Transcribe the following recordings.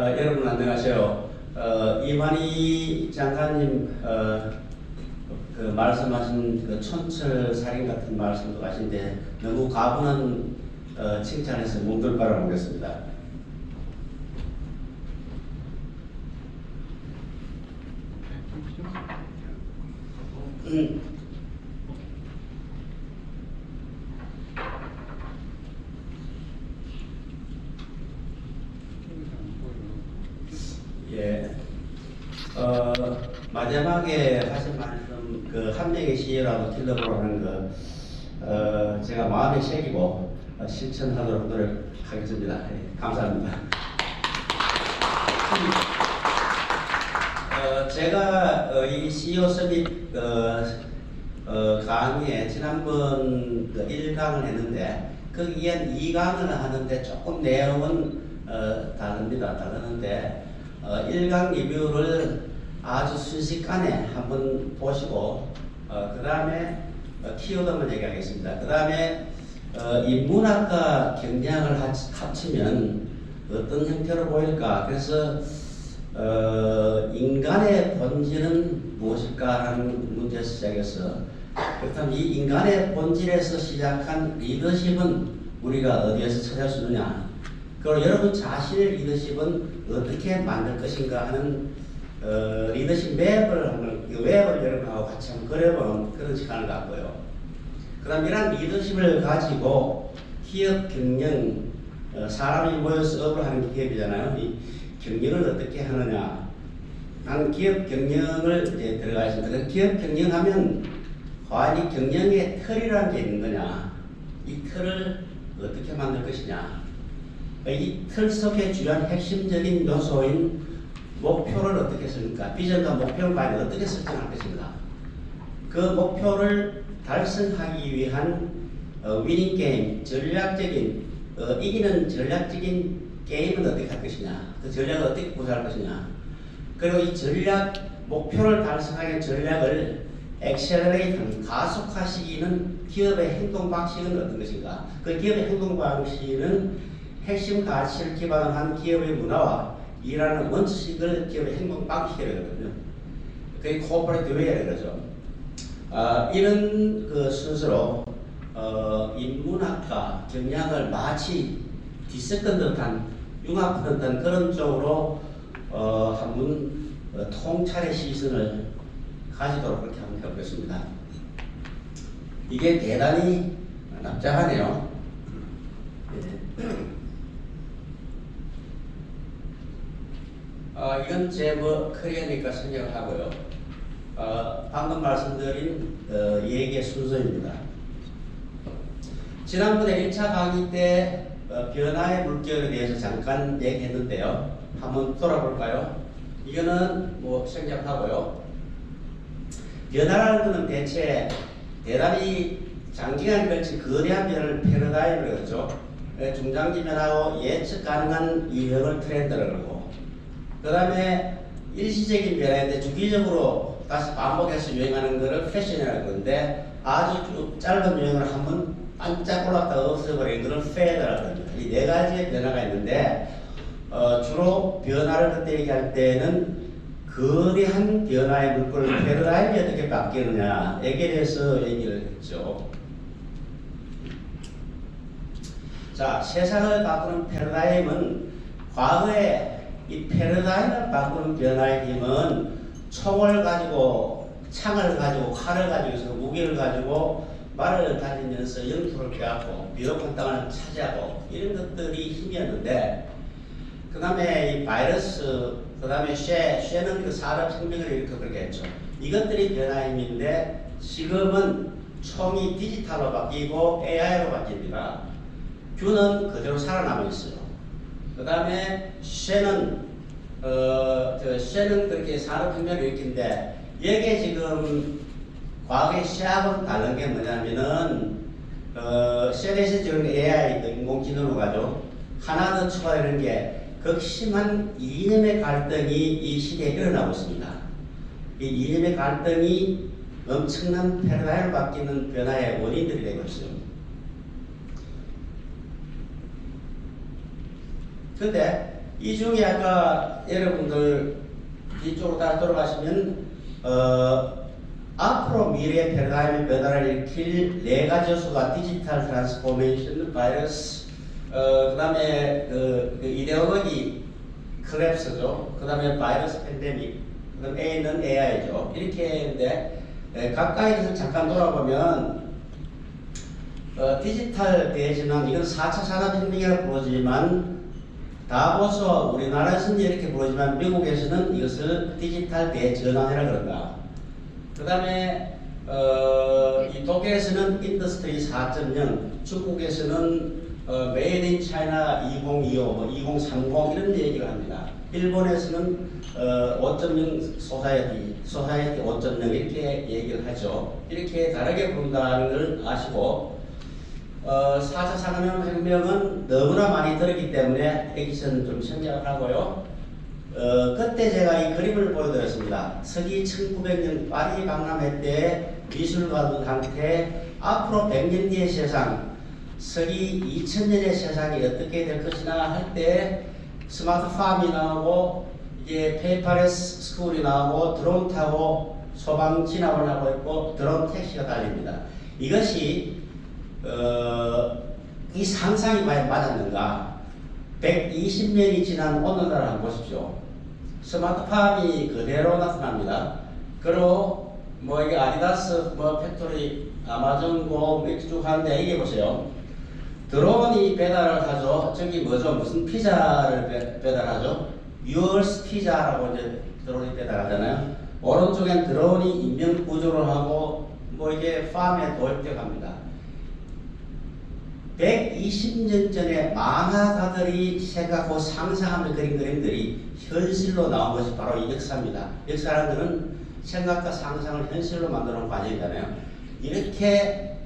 여러분 안녕하세요. 이만희 장관님 그 말씀하신 그 촌철 살인 같은 말씀도 하신데 너무 가분한 칭찬에서 몸둘 바라 보겠습니다. 예. 마지막에 하신 말씀 그 한 명의 CEO라도 킬러보라는 거 제가 마음에 새기고 실천하도록 노력하겠습니다. 네, 감사합니다. 제가 이 CEO 서밋 강의에 지난번 1강을 했는데 거기엔 2강을 하는데 조금 내용은 다르는데 1강 리뷰를 아주 순식간에 한번 보시고 그 다음에 키워드만 얘기하겠습니다. 그 다음에 인문학과 경영을 합치면 어떤 형태로 보일까? 그래서 인간의 본질은 무엇일까라는 문제에서 시작해서 그렇다면 이 인간의 본질에서 시작한 리더십은 우리가 어디에서 찾을 수 있느냐? 그리고 여러분 자신의 리더십은 어떻게 만들 것인가 하는 리더십 맵을 한번 웹을 여러분하고 같이 한번 그려보는 그런 시간을 갖고요. 그다음 이런 리더십을 가지고 기업 경영 사람이 모여서 업을 하는 기업이잖아요. 이 경영을 어떻게 하느냐? 한 기업 경영을 이제 들어가 있습니다. 기업 경영하면 과연 이 경영의 틀이라는 게 있는 거냐? 이 틀을 어떻게 만들 것이냐? 이 틀 속에 주요한 핵심적인 요소인 목표를 어떻게 설까? 비전과 목표를 과연 어떻게 설정할 것인가? 그 목표를 달성하기 위한 위닝 게임, 전략적인 이기는 전략적인 게임은 어떻게 할 것이냐? 그 전략을 어떻게 구사할 것이냐? 그리고 이 전략 목표를 달성하기 위한 전략을 엑셀러레이트 가속화시키는 기업의 행동 방식은 어떤 것인가? 그 기업의 행동 방식은 핵심 가치를 기반으로 한 기업의 문화와 일하는 원칙을 기업의 행동 방식이라고 하거든요. 그게 코퍼레이트 웨어라고 그러죠. 이런 그 순서로 인문학과 경영을 마치 뒤섞은 듯한 융합한 듯한 그런 쪽으로 한번 통찰의 시선을 가지도록 그렇게 한번 해보겠습니다. 이게 대단히 납작하네요. 이건 제 커리어니까 생각을 하고요. 방금 말씀드린 얘기의 순서입니다. 지난번에 1차 강의 때 변화의 물결에 대해서 잠깐 얘기했는데요. 한번 돌아볼까요? 이거는 생략하고요. 변화라는 것은 대체 대단히 장기간에 걸친 거대한 변화를 패러다임을 그러죠. 중장기 변화하고 예측 가능한 유형을 트렌드라고 그러고 그 다음에 일시적인 변화인데 주기적으로 다시 반복해서 유행하는 것을 패션이라고 그러는데 아주 짧은 유행을 한번 반짝 올랐다가 없어버리는 것을 페이드라고 합니다. 이 네 가지의 변화가 있는데 주로 변화를 그때 얘기할 때는 거대한 변화의 물꼬를 패러다임이 어떻게 바뀌느냐에 대해서 얘기를 했죠. 자, 세상을 바꾸는 패러다임은 과거에 이 패러다임을 바꾸는 변화의 힘은 총을 가지고 창을 가지고 칼을 가지고 무기를 가지고 말을 다니면서 영토를 빼앗고 비옥한 땅을 차지하고 이런 것들이 힘이었는데 그 다음에 이 바이러스 그 다음에 쉐는 그 산업혁명을 이렇게 그렇게 했죠. 이것들이 변화의 힘인데 지금은 총이 디지털로 바뀌고 AI로 바뀝니다. 균은 그대로 살아남아 있어요. 그 다음에 쉐는 그렇게 산업혁명을 일으킨데 여기에 지금 과거의 쉐하고는 다른 게 뭐냐면은 쉐 대신 지금 AI 인공지능으로 가죠. 하나 더 추가되는 게 극심한 이념의 갈등이 이 시대에 일어나고 있습니다. 이 이념의 갈등이 엄청난 패러다임을 바뀌는 변화의 원인들이 되고 있어요. 그런데 이 중에 아까 여러분들 뒤쪽으로 따라 돌아가시면 앞으로 미래의 패러다임의 변화를 일으킬 네 가지 요소가 디지털 트랜스포메이션, 바이러스, 그 다음에 그 이데올로기 클랩스죠. 그 다음에 바이러스 팬데믹, 그 다음에 A는 AI죠. 이렇게 했는데 가까이서 잠깐 돌아보면 디지털 대전환, 이건 4차 산업혁명이라고 부르지만 다보스와 우리나라에서는 이렇게 부르지만 미국에서는 이것을 디지털 대전환이라고 그런다. 그 다음에 이 독일에서는 인더스트리 4.0, 중국에서는 메이드 인 차이나 2025, 2030 이런 얘기를 합니다. 일본에서는 5.0 소사이어티 5.0 이렇게 얘기를 하죠. 이렇게 다르게 부른다는 걸 아시고 4차 산업혁명은 너무나 많이 들었기 때문에 여기서는 좀 생략을 하고요. 그때 제가 이 그림을 보여드렸습니다. 서기 1900년 파리 박람회 때 미술가들한테 앞으로 100년 뒤의 세상, 서기 2000년의 세상이 어떻게 될 것이나 할 때 스마트팜이 나오고 이제 페이퍼레스 스쿨이 나오고 드론 타고 소방 진압을 하고 있고 드론 택시가 달립니다. 이것이 이 상상이 과연 맞았는가? 120년이 지난 오늘날 한번 보십시오. 스마트팜이 그대로 나타납니다. 그리고 뭐 이게 아디다스, 뭐 팩토리, 아마존고 이렇게 쭉 하는데 이게 보세요. 드론이 배달을 하죠. 저기 뭐죠? 무슨 피자를 배달하죠? 유얼스 피자라고 이제 드론이 배달하잖아요. 오른쪽엔 드론이 인명 구조를 하고 뭐 이게 팜에 도입돼 갑니다. 120년 전에 만화가들이 생각하고 상상하며 그린 그림들이 현실로 나온 것이 바로 이 역사입니다. 역사라는 것은 생각과 상상을 현실로 만드는 과정이잖아요. 이렇게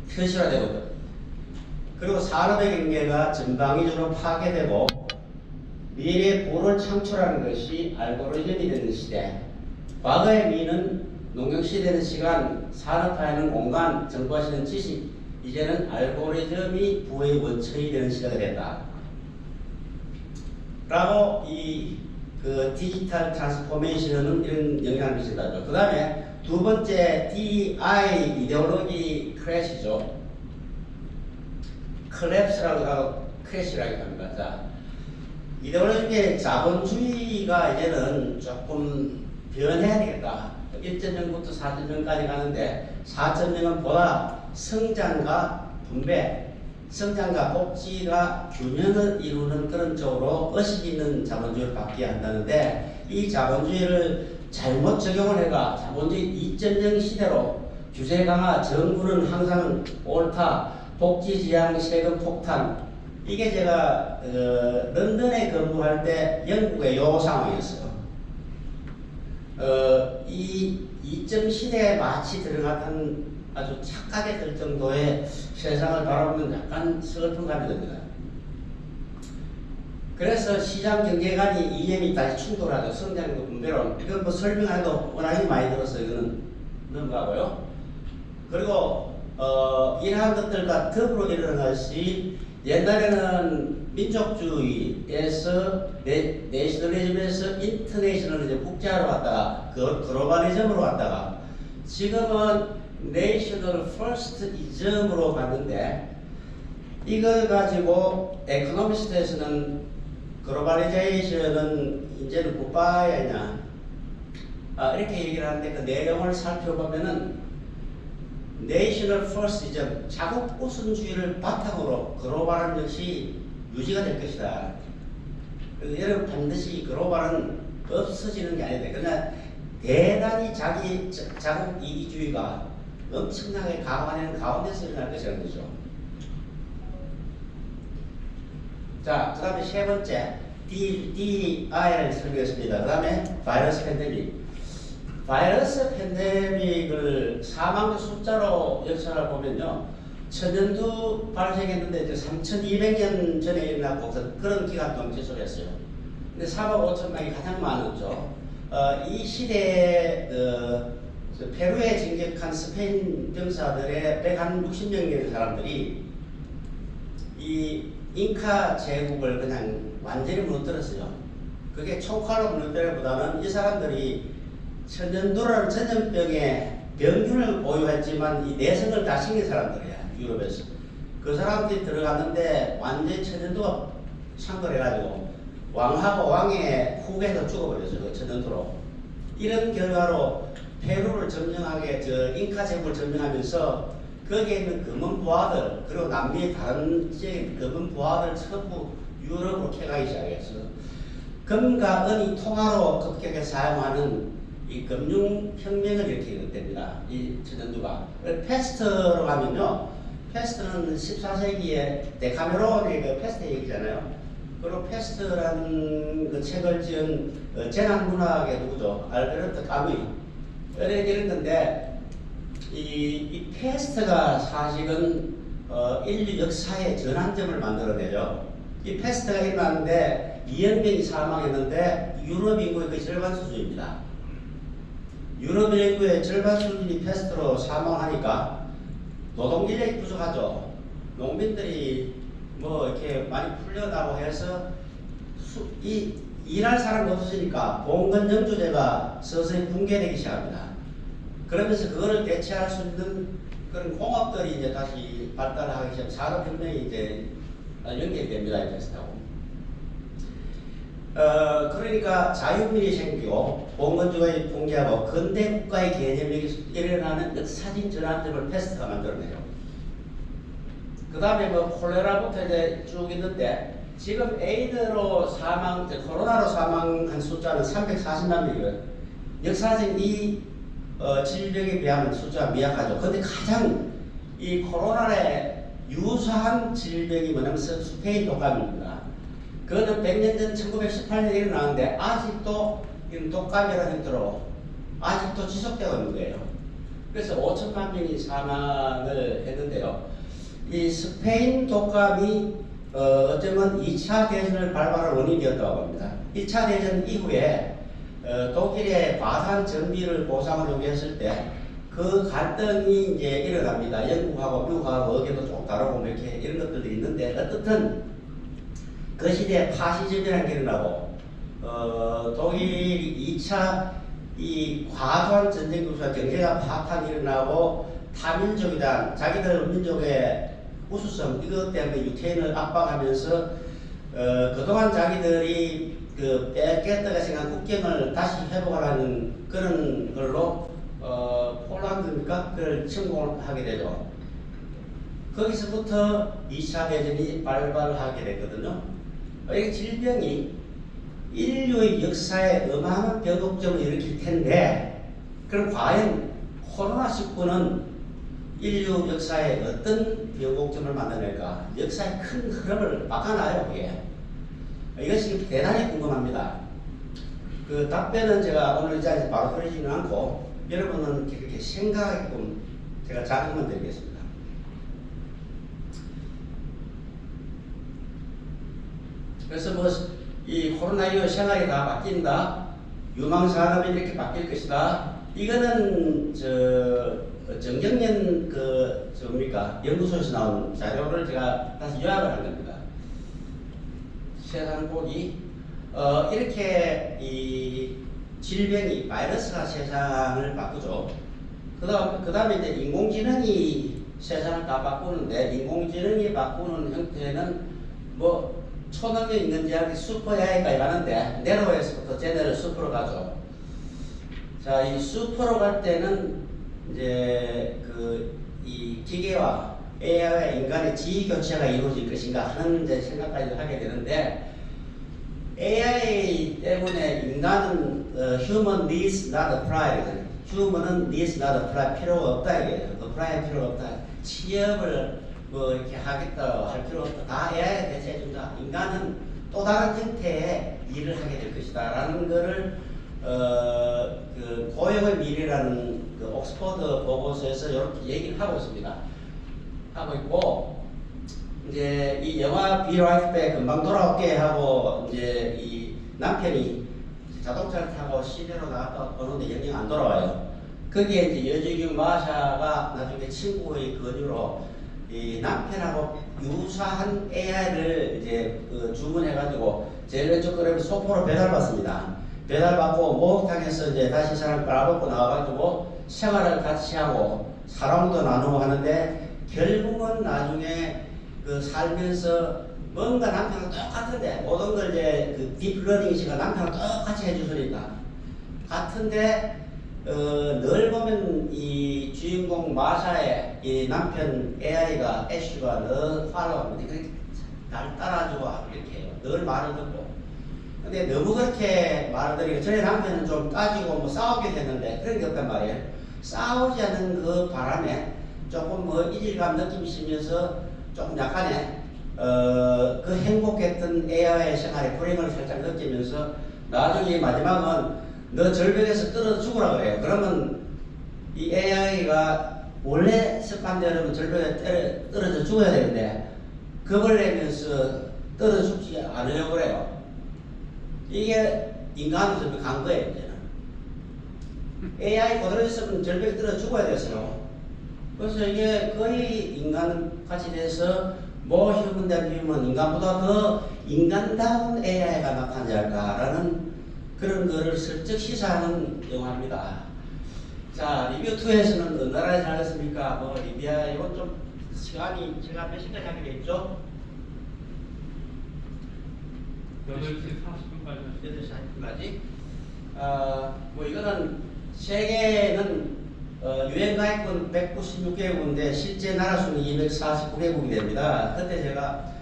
현실화되거든. 그리고 산업의 경계가 전방위적으로 파괴되고 미래의 부를 창출하는 것이 알고리즘이 되는 시대. 과거의 미는 농경시대는 시간, 산업화에는 공간, 정보화시대는 지식, 이제는 알고리즘이 부의 원천이 되는 시대가 됐다. 라고 그 디지털 트랜스포메이션은 이런 영향을 미친다죠. 그 다음에 두 번째 DI 이데올로기 크래시죠. 클랩스라고 하고 크래시라고 합니다. 자, 이데올로기의 자본주의가 이제는 조금 변해야 되겠다. 1.0부터 4.0까지 가는데 4.0은 보다 성장과 분배, 성장과 복지가 균형을 이루는 그런 쪽으로 의식 있는 자본주의를 바뀌어야 한다는데 이 자본주의를 잘못 적용을 해가 자본주의 2.0 시대로 규제 강화, 정부는 항상 옳다, 복지 지향, 세금 폭탄. 이게 제가 런던에 근무할 때 영국의 요 상황이었어요. 이 2점 시대에 마치 들어갔던 아주 착각에 들 정도의 세상을 바라보면 약간 슬픈 감이 듭니다. 그래서 시장 경제관이 이념이 다시 충돌하죠. 성장과 분배론. 이건 뭐 설명해도 워낙에 많이 들어서 이거는 넘어가고요. 그리고 이러한 것들과 더불어 일어난 것이 옛날에는 민족주의에서 내셔널리즘에서 인터내셔널리즘 국제화로 갔다가 글로벌리즘으로 갔다가 지금은 내셔널 퍼스트이즘으로 갔는데 이걸 가지고 에코노미스트에서는 글로벌리제이션은 이제는 굿바이냐 이렇게 얘기를 하는데 그 내용을 살펴보면은 내셔널 퍼스트이즘 자국 우선주의를 바탕으로 글로벌은 역시 유지가 될 것이다. 여러분 반드시 글로벌은 없어지는 게 아니다. 그러나 대단히 자국 이기주의가 엄청나게 강화되는 가운데서 일어날 것이라는 거죠. 자, 그 다음에 세 번째 DI를 설명했습니다. 그 다음에 바이러스 팬데믹. 바이러스 팬데믹을 사망자 숫자로 역사를 보면요. 천연두 발생했는데 이제 3200년 전에 일어났고 그런 기간 동안 지속했어요. 근데 3억 5천 명이 가장 많았죠. 이 시대에 페루에 진격한 스페인 병사들의 160명 되는 사람들이 이 잉카 제국을 그냥 완전히 무너뜨렸어요. 그게 총칼로 무너뜨리기보다는 이 사람들이 천연두라는 전염병의 병균을 보유했지만 이 내성을 다 챙긴 사람들이야. 유럽에서. 그 사람들이 들어갔는데 완전히 천연두가 창궐해가지고 왕하고 왕의 후계도 죽어버렸어요. 그 천연두로. 이런 결과로 페루를 점령하게 잉카 제국을 점령하면서 거기에 있는 검은 부하들 그리고 남미의 다른 지역의 검은 부하들 전부 유럽으로 캐가기 시작했어. 금과 은이 통화로 급격하게 사용하는 이 금융혁명을 일으키게 됩니다. 이 천연두가. 패스트로 가면요. 패스트는 14세기에 데카메론의 그 패스트 얘기잖아요. 그리고 패스트라는 그 책을 지은 재난문학의 누구죠? 알베르토 까미. 이런 건데, 이 패스트가 사실은 인류 역사의 전환점을 만들어내죠. 이 패스트가 일어났는데 2억 명이 사망했는데 유럽 인구의 거의 절반 수준입니다. 유럽 인구의 절반 수준이 패스트로 사망하니까 노동 인력이 부족하죠. 농민들이 뭐 이렇게 많이 풀려나고 해서 일할 사람이 없어지니까 봉건 영주제가 서서히 붕괴되기 시작합니다. 그러면서 그거를 대체할 수 있는 그런 공업들이 이제 다시 발달하기 시작, 산업혁명이 이제 연결이 됩니다. 이 패스트하고. 그러니까 자유민이 생기고 봉건주가 붕괴하고 근대 국가의 개념이 일어나는 역사적인 전환점을 패스트가 만들어내요. 그 다음에 뭐 콜레라부터 이제 쭉 있는데 지금 에이드로 코로나로 사망한 숫자는 340만 명이고요. 역사적인 이 질병에 비하면 숫자가 미약하죠. 근데 가장 이 코로나에 유사한 질병이 뭐냐면 스페인 독감입니다. 그거는 100년 전 1918년에 일어나는데 아직도 독감이라는 형태로 아직도 지속되고 있는 거예요. 그래서 5천만 명이 사망을 했는데요. 이 스페인 독감이 어쩌면 2차 대전을 발발할 원인이 되었다고 합니다. 2차 대전 이후에 독일의 바산 정비를 보상을 요구했을 때 그 갈등이 이제 일어납니다. 영국하고 미국하고 의견도 좀 다르고 뭐 이렇게 이런 것들도 있는데 어떻든 그 시대에 파시즘이라는 게 일어나고 독일이 2차 이 과도한 전쟁 구조와 경제가 파탄이 일어나고 타민족이다. 자기들 민족의 우수성 이것 때문에 유태인을 압박하면서 그동안 자기들이 그 뺏겼다가 생각한 국경을 다시 회복하라는 그런 걸로 폴란드입니까? 그걸 침공하게 되죠. 거기서부터 2차 대전이 발발하게 됐거든요. 이 질병이 인류의 역사에 어마어마한 변곡점을 일으킬 텐데 그럼 과연 코로나19는 인류 역사에 어떤 변곡점을 만들어낼까? 역사의 큰 흐름을 바꿔놔요. 이것이 대단히 궁금합니다. 그 답변은 제가 오늘 이 자리에서 바로 드리지는 않고 여러분은 이렇게 생각하게끔 제가 자극만 드리겠습니다. 그래서 뭐 이 코로나19 생활이 다 바뀐다. 유망산업이 이렇게 바뀔 것이다. 이거는 정경련 연구소에서 나온 자료를 제가 다시 요약을 한 겁니다. 세상 보기 이렇게 이 질병이 바이러스가 세상을 바꾸죠. 그 다음에 이제 인공지능이 세상을 다 바꾸는데 인공지능이 바꾸는 형태는 뭐 초능력 있는지 알기 슈퍼 AI까지 가는데 네로에서부터 제네럴 슈퍼로 가죠. 자, 이 슈퍼로 갈 때는 이제 이 기계와 AI와 인간의 지휘 교체가 이루어질 것인가 하는 이제 생각까지 하게 되는데 AI 때문에 인간은 human needs not apply. human은 needs not apply 필요가 없다 이게요. apply 필요가 없다. 취업을 뭐 이렇게 하겠다 할 필요 없다. 다 AI가 대체해준다. 인간은 또 다른 형태의 일을 하게 될 것이다라는 거를 그 고용의 미래라는 그 옥스퍼드 보고서에서 이렇게 얘기를 하고 있습니다. 하고 있고 이제 이 영화 Be Right Back 금방 돌아올게 하고 이제 이 남편이 자동차를 타고 시내로 나갔다 오는데 영영 안 돌아와요. 거기에 이제 여주기 마샤가 나중에 친구의 권유로 이 남편하고 유사한 AI를 이제 주문해가지고 제일 왼쪽 그림은 소포로 배달받습니다. 배달받고 목욕탕에서 이제 다시 사람 빨아먹고 나와가지고 생활을 같이 하고 사랑도 나누고 하는데 결국은 나중에 그 살면서 뭔가 남편과 똑같은데 모든 걸 이제 그 딥러닝 시간 남편과 똑같이 해주시니까 같은데 늘 보면 이 주인공 마샤의 이 남편 AI가 애쉬가 늘 팔로우하는데 그렇게 날 따라주고 이렇게 해요. 늘 말을 듣고. 근데 너무 그렇게 말을 들으니까 저희 남편은 좀 따지고 뭐 싸우게 됐는데 그런 게 없단 말이에요. 싸우지 않는 그 바람에 조금 뭐 이질감 느낌이 있으면서 조금 약간의 그 행복했던 AI의 생활에 불행을 살짝 느끼면서 나중에 마지막은 너 절벽에서 떨어져 죽으라 그래요. 그러면 이 AI가 원래 습관대로 절벽에 떨어져 죽어야 되는데 겁을 내면서 떨어져 죽지 않으려고 그래요. 이게 인간의 절벽 간 거예요. 이제는. AI 그대로 있으면 절벽에 떨어져 죽어야 됐어요. 그래서 이게 거의 인간같이 돼서 뭐 휴먼 대 휴먼 인간보다 더 인간다운 AI가 나타나지 않을까라는 그런 거를 슬쩍 시사하는 영화입니다. 자, 리뷰2에서는 어느 나라에 살겠습니까? 뭐, 리비아, 이건 좀 시간이 제가 몇 시까지 하게 되겠죠? 8시 40분까지. 8시 40분까지. 뭐, 이거는 세계는 유엔 가입국 196개국인데 실제 나라 수는 249개국이 됩니다. 그때 제가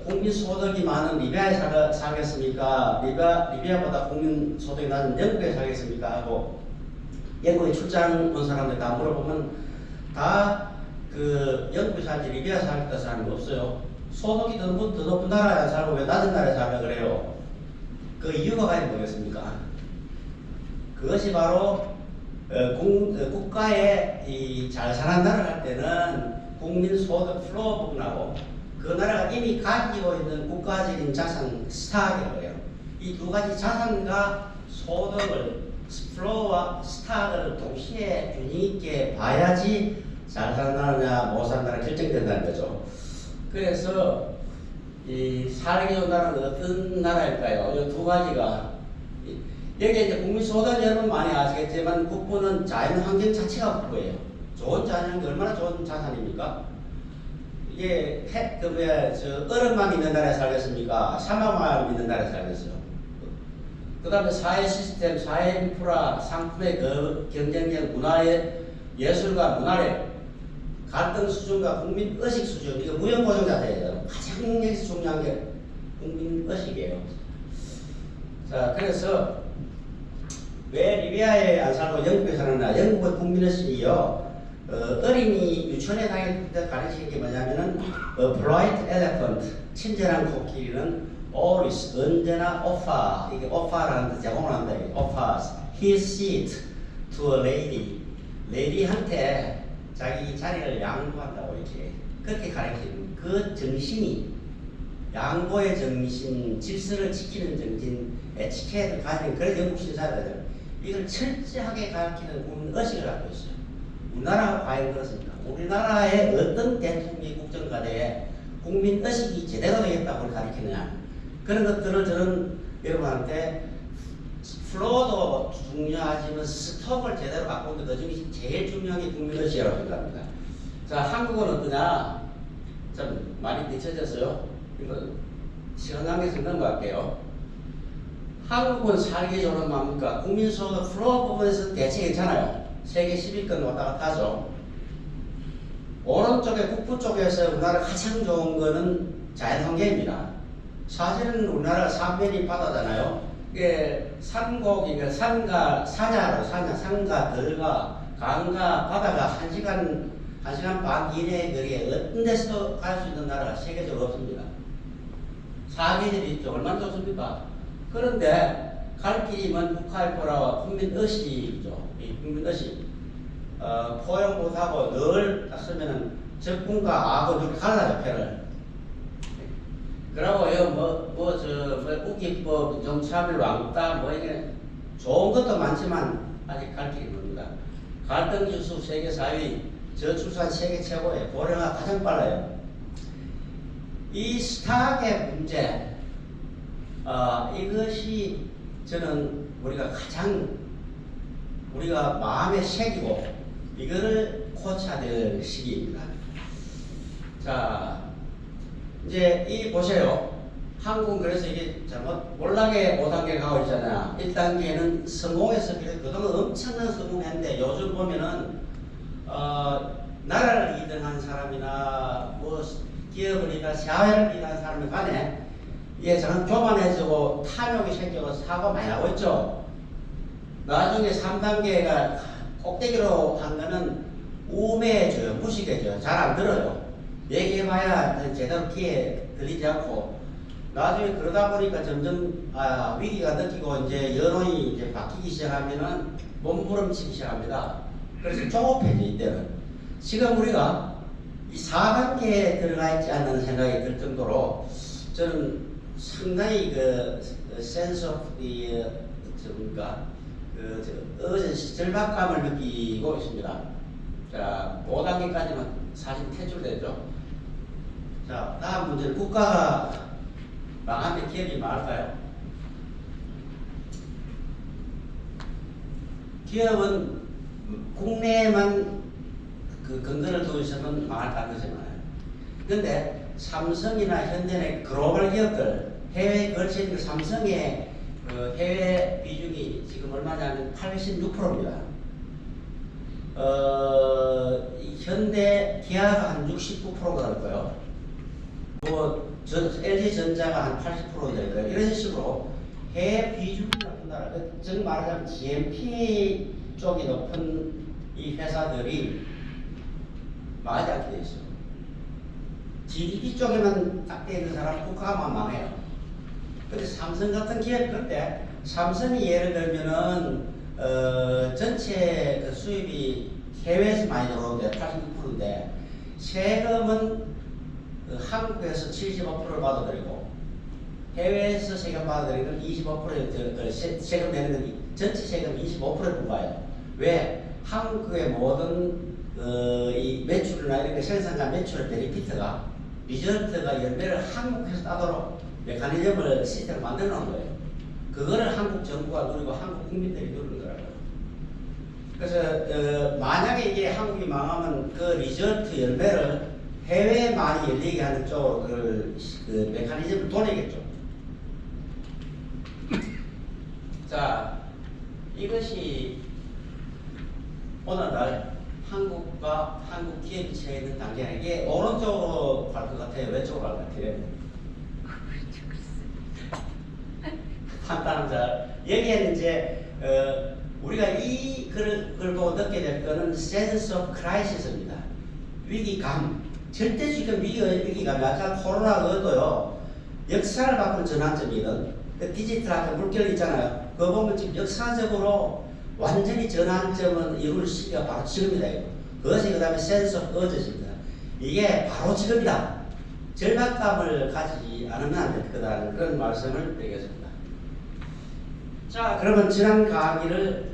국민 소득이 많은 리비아에 살겠습니까? 리비아보다 국민 소득이 낮은 영국에 살겠습니까? 하고 영국에 출장 온 사람들 다 물어보면 다 그 영국에 살지 리비아 살겠다 사람이 없어요. 소득이 더 높은 나라에 살고 왜 낮은 나라에 살라 그래요? 그 이유가 과연 뭐겠습니까? 그것이 바로 국가에 잘 사는 나라를 할 때는 국민 소득 플로어 부분하고 그 나라가 이미 가지고 있는 국가적인 자산 스탁이라고 해요. 이 두 가지 자산과 소득을 플로어와 스탁을 동시에 균형 있게 봐야지 잘 사는 나라냐 못 사는 나라 결정된다는 거죠. 그래서 이 살기 좋은 나라는 어떤 나라일까요? 이 두 가지가 여기 이제 국민소득 여러분 많이 아시겠지만 국부는 자연환경 자체가 국부예요. 좋은 자연환경 얼마나 좋은 자산입니까? 이게 얼음만 있는 나라에 살겠습니까? 사막만 있는 나라에 살겠어요. 그 다음에 사회 시스템, 사회 인프라, 상품의 경쟁력, 문화의 예술과 문화력, 갈등 수준과 국민 의식 수준, 이거 무형고정 자세예요. 가장 여기서 중요한 게 국민 의식이에요. 자, 그래서 왜 리비아에 안 살고 영국에 사느냐? 영국의 국민 의식이요. 어린이 유치원에 다닐 때 가르치는 게 뭐냐면은 polite elephant, 친절한 코끼리는 always, 언제나 offer, 이게 offer라는 뜻 제공을 한다. offers his seat to a lady, 레디한테 자기 자리를 양보한다고 이렇게 그렇게 가르치는 그 정신이 양보의 정신, 질서를 지키는 정신, 에티켓을 가진 그런 영국 신사들 이걸 철저하게 가르치는 국민 의식을 갖고 있어요. 우리나라가 과연 그렇습니까? 우리나라의 어떤 대통령이 국정과제에 국민 의식이 제대로 되겠다고 가르치느냐 그런 것들을 저는 여러분한테 플로도 중요하지만 스톱을 제대로 바꾸는 그 중에 제일 중요한 게 국민 의식이라고 생각합니다. 자, 한국은 어떠냐? 좀 많이 뒤쳐졌어요. 이거 시간 관계에서 넘어갈게요. 한국은 살기 좋은 뭡니까? 국민소득 플로어 부분에서 대체 괜찮아요. 세계 10위권 왔다 갔다 하죠. 오른쪽에 국부 쪽에서 우리나라 가장 좋은 거는 자연환경입니다. 사실은 우리나라가 삼면이 바다잖아요. 이게 산곡이니까 산과 산과 들과 강과 바다가 1시간 반 이내의 거리에 어떤 데서도 갈 수 있는 나라가 세계적으로 없습니다. 사계절이 있죠. 얼마나 좋습니까? 그런데 갈 길이 먼 북한포라와 국민의식이죠. 이 국민의식. 포용 못하고 늘 딱 쓰면은 적군과 악을 이렇게 갈라요, 패를. 그러고 우기법, 정차별 왕따, 이게 좋은 것도 많지만 아직 갈 길이 멉니다. 갈등지수 세계 4위, 저출산 세계 최고예요. 고령화 가장 빨라요. 이 스탁의 문제, 이것이 저는 우리가 마음에 새기고 이거를 고쳐야 될 시기입니다. 자, 이제 이 보세요. 한국은 그래서 이게 잘못 몰락에 5단계 가고 있잖아요. 1단계는 성공해서 그동안 엄청난 성공했는데 요즘 보면은 나라를 리드한 사람이나 뭐 기업을 리드한 사회를 리드한 사람이 간에 이게 참 교만해지고 탐욕이 생기고 사고가 많이 나고 있죠. 나중에 3단계가 꼭대기로 한 거는 우매해져요. 무식해져요. 잘 안 들어요. 얘기해봐야 제대로 귀에 들리지 않고 나중에 그러다 보니까 점점 위기가 느끼고 이제 여론이 이제 바뀌기 시작하면은 몸부림치기 시작합니다. 그래서 조급해져 이때는. 지금 우리가 이 4단계에 들어가 있지 않는 생각이 들 정도로 저는 상당히 그 sense of the 절박감을 느끼고 있습니다. 자, 5단계까지만 사실 퇴출되죠. 자, 다음 문제는 국가가 망하면 기업이 망할까요? 기업은 국내에만 그 근거를 두고 있으면 망할 가능성이 많아요. 그런데 삼성이나 현대의 글로벌 기업들, 해외에 걸쳐 있는 삼성의 그 해외 비중이 지금 얼마냐면 86%입니다. 현대 기아가 한 69%가 될 거예요. LG전자가 한 80% 될 거예요. 이런 식으로 해외 비중이 높은 나라, 즉 말하자면 GNP 쪽이 높은 이 회사들이 망하지 않게 돼 있어요. GDP 쪽에만 딱 돼 있는 사람 국가만 망해요. 근데 삼성 같은 기업, 그런데 삼성이 예를 들면은 전체 그 수입이 해외에서 많이 들어오는데 86%인데 세금은 한국에서 75%를 받아들이고 해외에서 세금 받아들이는 25%의 세금 내는 건 전체 세금 25%에 불과해요. 왜? 한국의 모든 이 매출이나 이렇게 생산자 매출의 베니피트가 리절트가 열매를 한국에서 따도록 메커니즘을 시스템을 만들어 놓은 거예요. 그거를 한국 정부가 누리고 한국 국민들이 누리는 거라고요. 그래서 만약에 이게 한국이 망하면 그 리절트 열매를 해외에 많이 열리게 하는 쪽으로 그 메커니즘을 돌리겠죠. 자, 이것이 오늘날 한국과 한국 기업이 처해 있는 단계는 이게 오른쪽으로 갈 것 같아요? 왼쪽으로 갈 것 같아요? 판단은 잘. 여기에는 이제 우리가 이 글을 보고 느끼게 될 거는 sense of crisis입니다. 위기감. 절대적인 위기감이 아까 코로나가도요. 역사를 바꾸는 전환점이든 디지털한 물결 있잖아요. 그거 보면 지금 역사적으로 완전히 전환점은 이룰 시기가 바로 지금이다. 그것이 그 다음에 sense of urgency입니다. 이게 바로 지금이다. 절박감을 가지지 않으면 안 될 거다라는 그런 말씀을 드리겠습니다. 자, 그러면 지난 강의를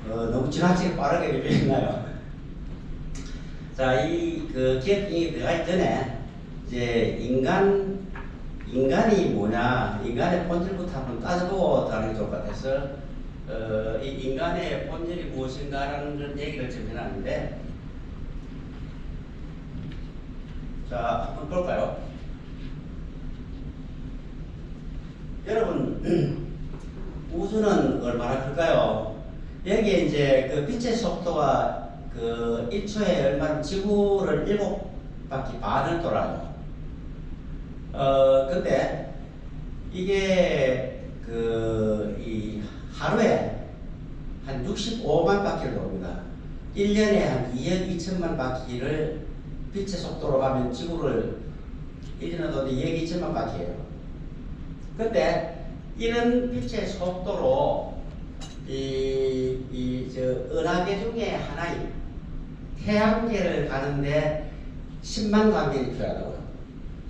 너무 지나치게 빠르게 리뷰했나요? 자, 이 그 기업이 들어가기 전에 이제 인간이 뭐냐, 인간의 본질부터 한번 따져보고 다는 게 좋을 것 같아서 이 인간의 본질이 무엇인가라는 얘기를 좀 해놨는데, 자, 한번 볼까요? 여러분, 우주는 얼마나 클까요? 여기에 이제 그 빛의 속도가 그 1초에 얼마나 지구를 7바퀴 반을 돌아요. 근데 이게 이 하루에 한 65만 바퀴를 돕니다. 1년에 한 2억 2천만 바퀴를 빛의 속도로 가면 지구를 1년에 도는데 2억 2천만 바퀴예요. 근데 이런 빛의 속도로 은하계 중에 하나인 태양계를 가는데 10만 광년이 필요하다고요.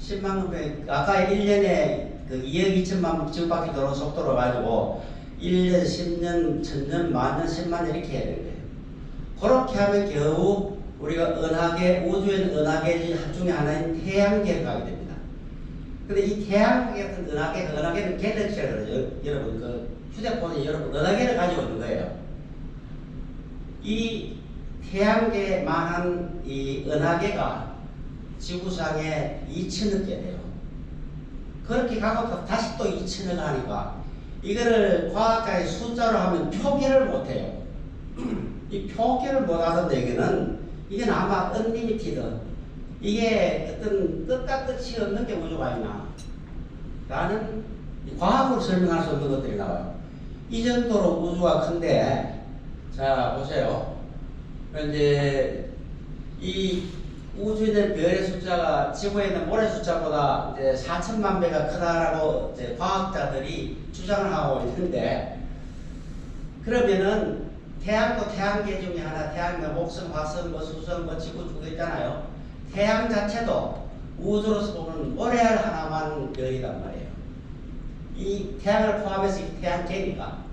10만 광년, 아까 1년에 그 2억 2천만 지구바퀴 도는 속도로 가지고 1년, 10년, 1000년, 만년, 10만 이렇게 해야 되는 거예요. 그렇게 하면 겨우 우리가 우주의 은하계 중에 하나인 태양계를 가게 됩니다. 근데 이 태양계 같은 은하계는 갤럭시라고 그러죠. 여러분, 그 휴대폰에 여러분 은하계를 가지고 있는 거예요. 이 태양계만한 이 은하계가 지구상에 2천억 개 돼요. 그렇게 가고 또 다시 또 2천억 하니까 이거를 과학자의 숫자로 하면 표기를 못해요. 이 표기를 못하던 얘기는 이건 아마 언리미티드, 이게 어떤 끝과 끝이 없는 게 우주가 있나 라는 과학으로 설명할 수 없는 것들이 나와요. 이 정도로 우주가 큰데, 자 보세요. 이제 이 우주에 있는 별의 숫자가 지구에 있는 모래 숫자보다 이제 4천만 배가 크다라고 이제 과학자들이 주장을 하고 있는데, 그러면은 태양도 태양계 중에 하나, 태양계 목성, 화성, 뭐 수성, 뭐 지구 쭉 있잖아요. 태양 자체도 우주로서 보면 모래알 하나만 별이란 말이에요. 이 태양을 포함해서 이 태양계니까.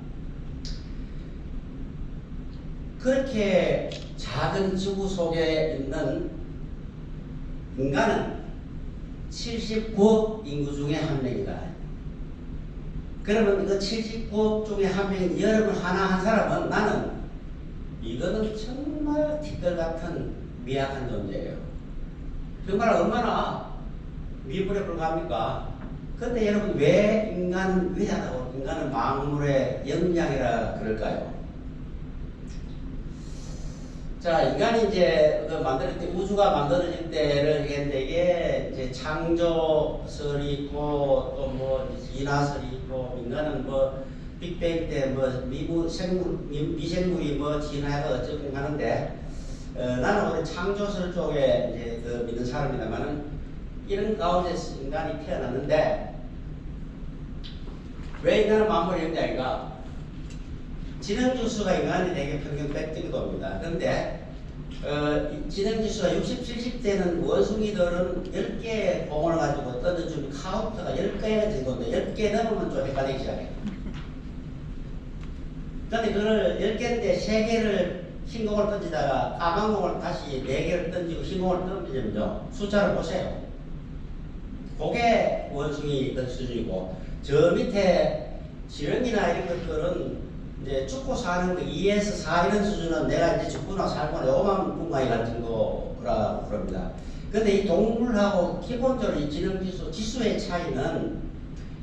그렇게 작은 지구 속에 있는 인간은 79억 인구 중에 한 명이다. 그러면 그 79억 중에 한 명인 여러분 하나 한 사람은, 나는 이거는 정말 티끌 같은 미약한 존재예요. 정말 얼마나 미불에 불과합니까? 근데 여러분, 왜 인간은 위대하다고, 인간은 만물의 영양이라 그럴까요? 자, 인간이 이제 그 만들어질 때, 우주가 만들어질 때를 얘기했는데, 이게 이제 창조설이 있고 또 뭐 진화설이 있고, 인간은 뭐 빅뱅 때 뭐 미생물이 뭐 진화해서 어쩌고 하는데, 나는 오늘 창조설 쪽에 이제 그 믿는 사람이다만은, 이런 가운데서 인간이 태어났는데, 왜 인간은 만물의 영장인가? 지능지수가 인간이 되게 평균 100 정도입니다. 그런데 지능지수가 60, 70대는 원숭이들은 10개의 공을 가지고 던져주면 카운트가 10개 정도인데, 10개 넘으면 좀 헷갈리기 시작해요. 그런데 그걸 10개인데 3개를 흰 공을 던지다가 까만 공을 다시 4개를 던지고 흰 공을 던지면요, 숫자를 보세요. 그게 원숭이들 수준이고, 저 밑에 지렁이나 이런 것들은 이제 죽고 사는 그 2에서 4 이런 수준은 내가 이제 죽거나 살거나 요만 분간이 갈 정도라고 그럽니다. 근데 이 동물하고 기본적으로 이 지수의 차이는,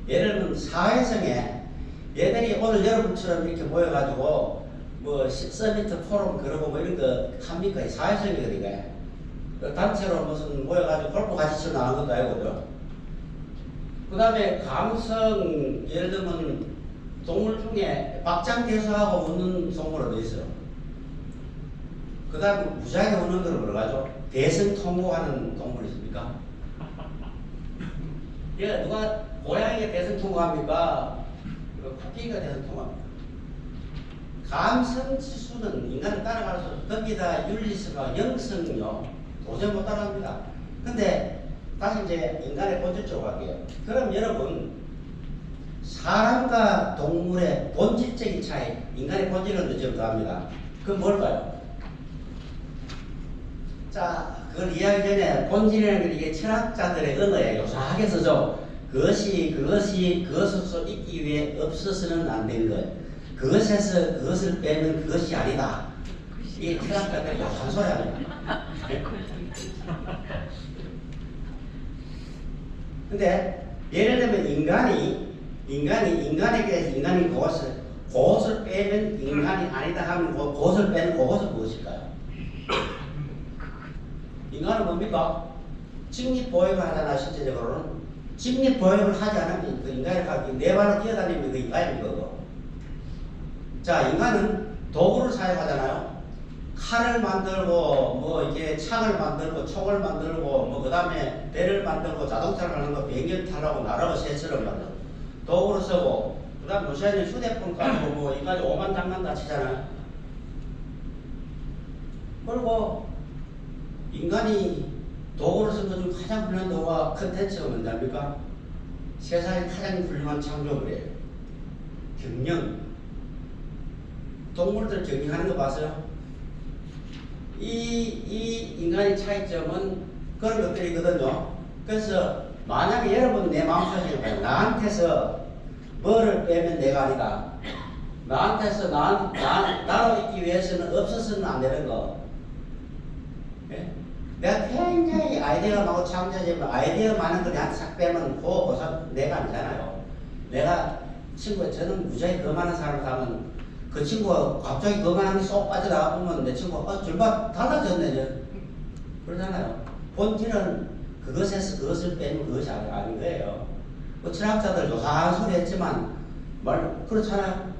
예를 들면 사회성에 얘들이 오늘 여러분처럼 이렇게 모여가지고 뭐 서미트 포럼 그러고 뭐 이런 거 합니까? 사회성이거든요. 단체로 무슨 모여가지고 골프 같이 치러 나가는 것도 아니고요. 그 다음에 감성, 예를 들면 동물 중에 박장대소하고 웃는 동물 어디 있어요? 그 다음에 무지하게 웃는 걸 뭐라고 하죠? 대성통곡하는 동물 있습니까? 예, 누가 고양이가 대성통곡합니까? 코끼리가 대성통곡합니다. 감성지수는 인간을 따라갈 수 없어요. 거기다 윤리성과 영성요, 도저히 못 따라갑니다. 근데 다시 이제 인간의 본질 쪽으로 갈게요. 그럼 여러분, 사람과 동물의 본질적인 차이, 인간의 본질은 어쩌고 합니다. 그건 뭘까요? 자, 그걸 이해하기 전에 본질이라는 게 이게 철학자들의 언어에 요사하게 써죠. 그것으로서 있기 위해 없어서는 안 되는 것. 그것에서 그것을 빼면 그것이 아니다. 이게 철학자들이 요사한 소리 합니다. 근데 예를 들면 인간에게 인간이 그것을 빼면 인간이 아니다 하면 그것을 빼는 그것은 무엇일까요? 인간은 뭡니까? 직립보행을 하잖아. 실제적으로는 직립보행을 하지 않으면 그 인간이 네 발로 뛰어다니면 그 인간인 거고. 자, 인간은 도구를 사용하잖아요. 칼을 만들고 뭐 이게 창을 만들고 총을 만들고 뭐 그 다음에 배를 만들고 자동차를 하는 거 비행기를 타려고 나라고 새처럼 만들고 도구를 쓰고, 그 다음 요새는 휴대폰 가지고 뭐 이까지 오만 장난 다 치잖아요. 그리고 인간이 도구를 쓴 것 중 가장 훌륭한 도구가 컨텐츠가 뭔지 압니까? 세상에 가장 훌륭한 창조물이에요. 경영. 동물들 경영하는 거 봤어요? 이 인간의 차이점은 그런 것들이거든요. 그래서 만약에 여러분 내 마음속에 봐요. 나한테서 뭐를 빼면 내가 아니다. 나한테서 나로 있기 위해서는 없어서는 안 되는 거. 예? 내가 굉장히 아이디어가 많고 창조적이면 아이디어 많은 거 내한테 싹 빼면 그 보상 내가 아니잖아요. 내가 친구가 저는 무지하게 거만한 사람을 가면 그 친구가 갑자기 거만한 게 쏙 빠져나가 보면 내 친구가 줄바 달라졌네. 그러잖아요. 본질은 그것에서 그것을 빼는 그것이 아닌 거예요. 뭐 철학자들도 한 소리 했지만 그렇잖아요.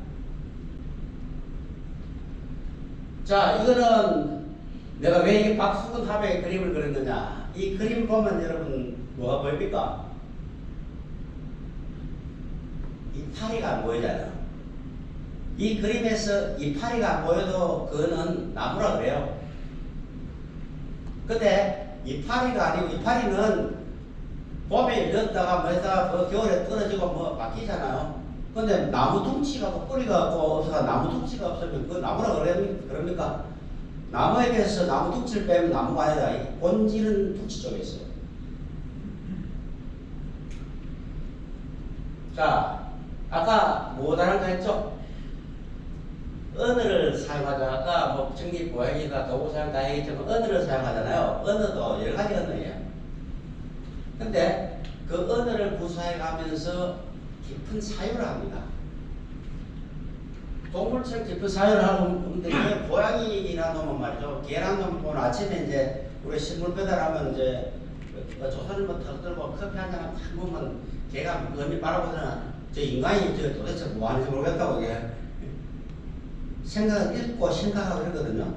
자, 이거는 내가 왜 이게 박수근 합의 그림을 그렸느냐. 이 그림 보면 여러분 뭐가 보입니까? 이 파리가 안 보이잖아요. 이 그림에서 이 파리가 안 보여도 그거는 나무라 그래요. 근데 이 파리가 아니고 이 파리는 봄에 일었다가 뭐했다가 그 겨울에 떨어지고 뭐 바뀌잖아요. 근데 나무 둥치가 뿌리가 없어서 나무 둥치가 없으면 그 나무라 그럽니까? 나무에 비해서 나무 둥치를 빼면 나무가 아니라 이 본질은 둥치 쪽에 있어요. 자, 아까 뭐 다른 거 했죠? 언어를 사용하자. 아까 뭐 정리 보행이다 도구 사용 다 얘기했지만 언어를 사용하잖아요. 언어도 여러 가지 언어예요. 근데 그 언어를 구사해 가면서 깊은 사유를 합니다. 동물처럼 깊은 사유를 하고 근데 고양이나 놈은 말이죠. 개랑 놈 보면 아침에 이제 우리 식물 배달하면 이제 조선을 뭐 턱 들고 커피 한잔 딱 보면 개가 의미 바라보잖아. 저 인간이 저 도대체 뭐 하는지 모르겠다고 이게 생각을 읽고 생각하고 그러거든요.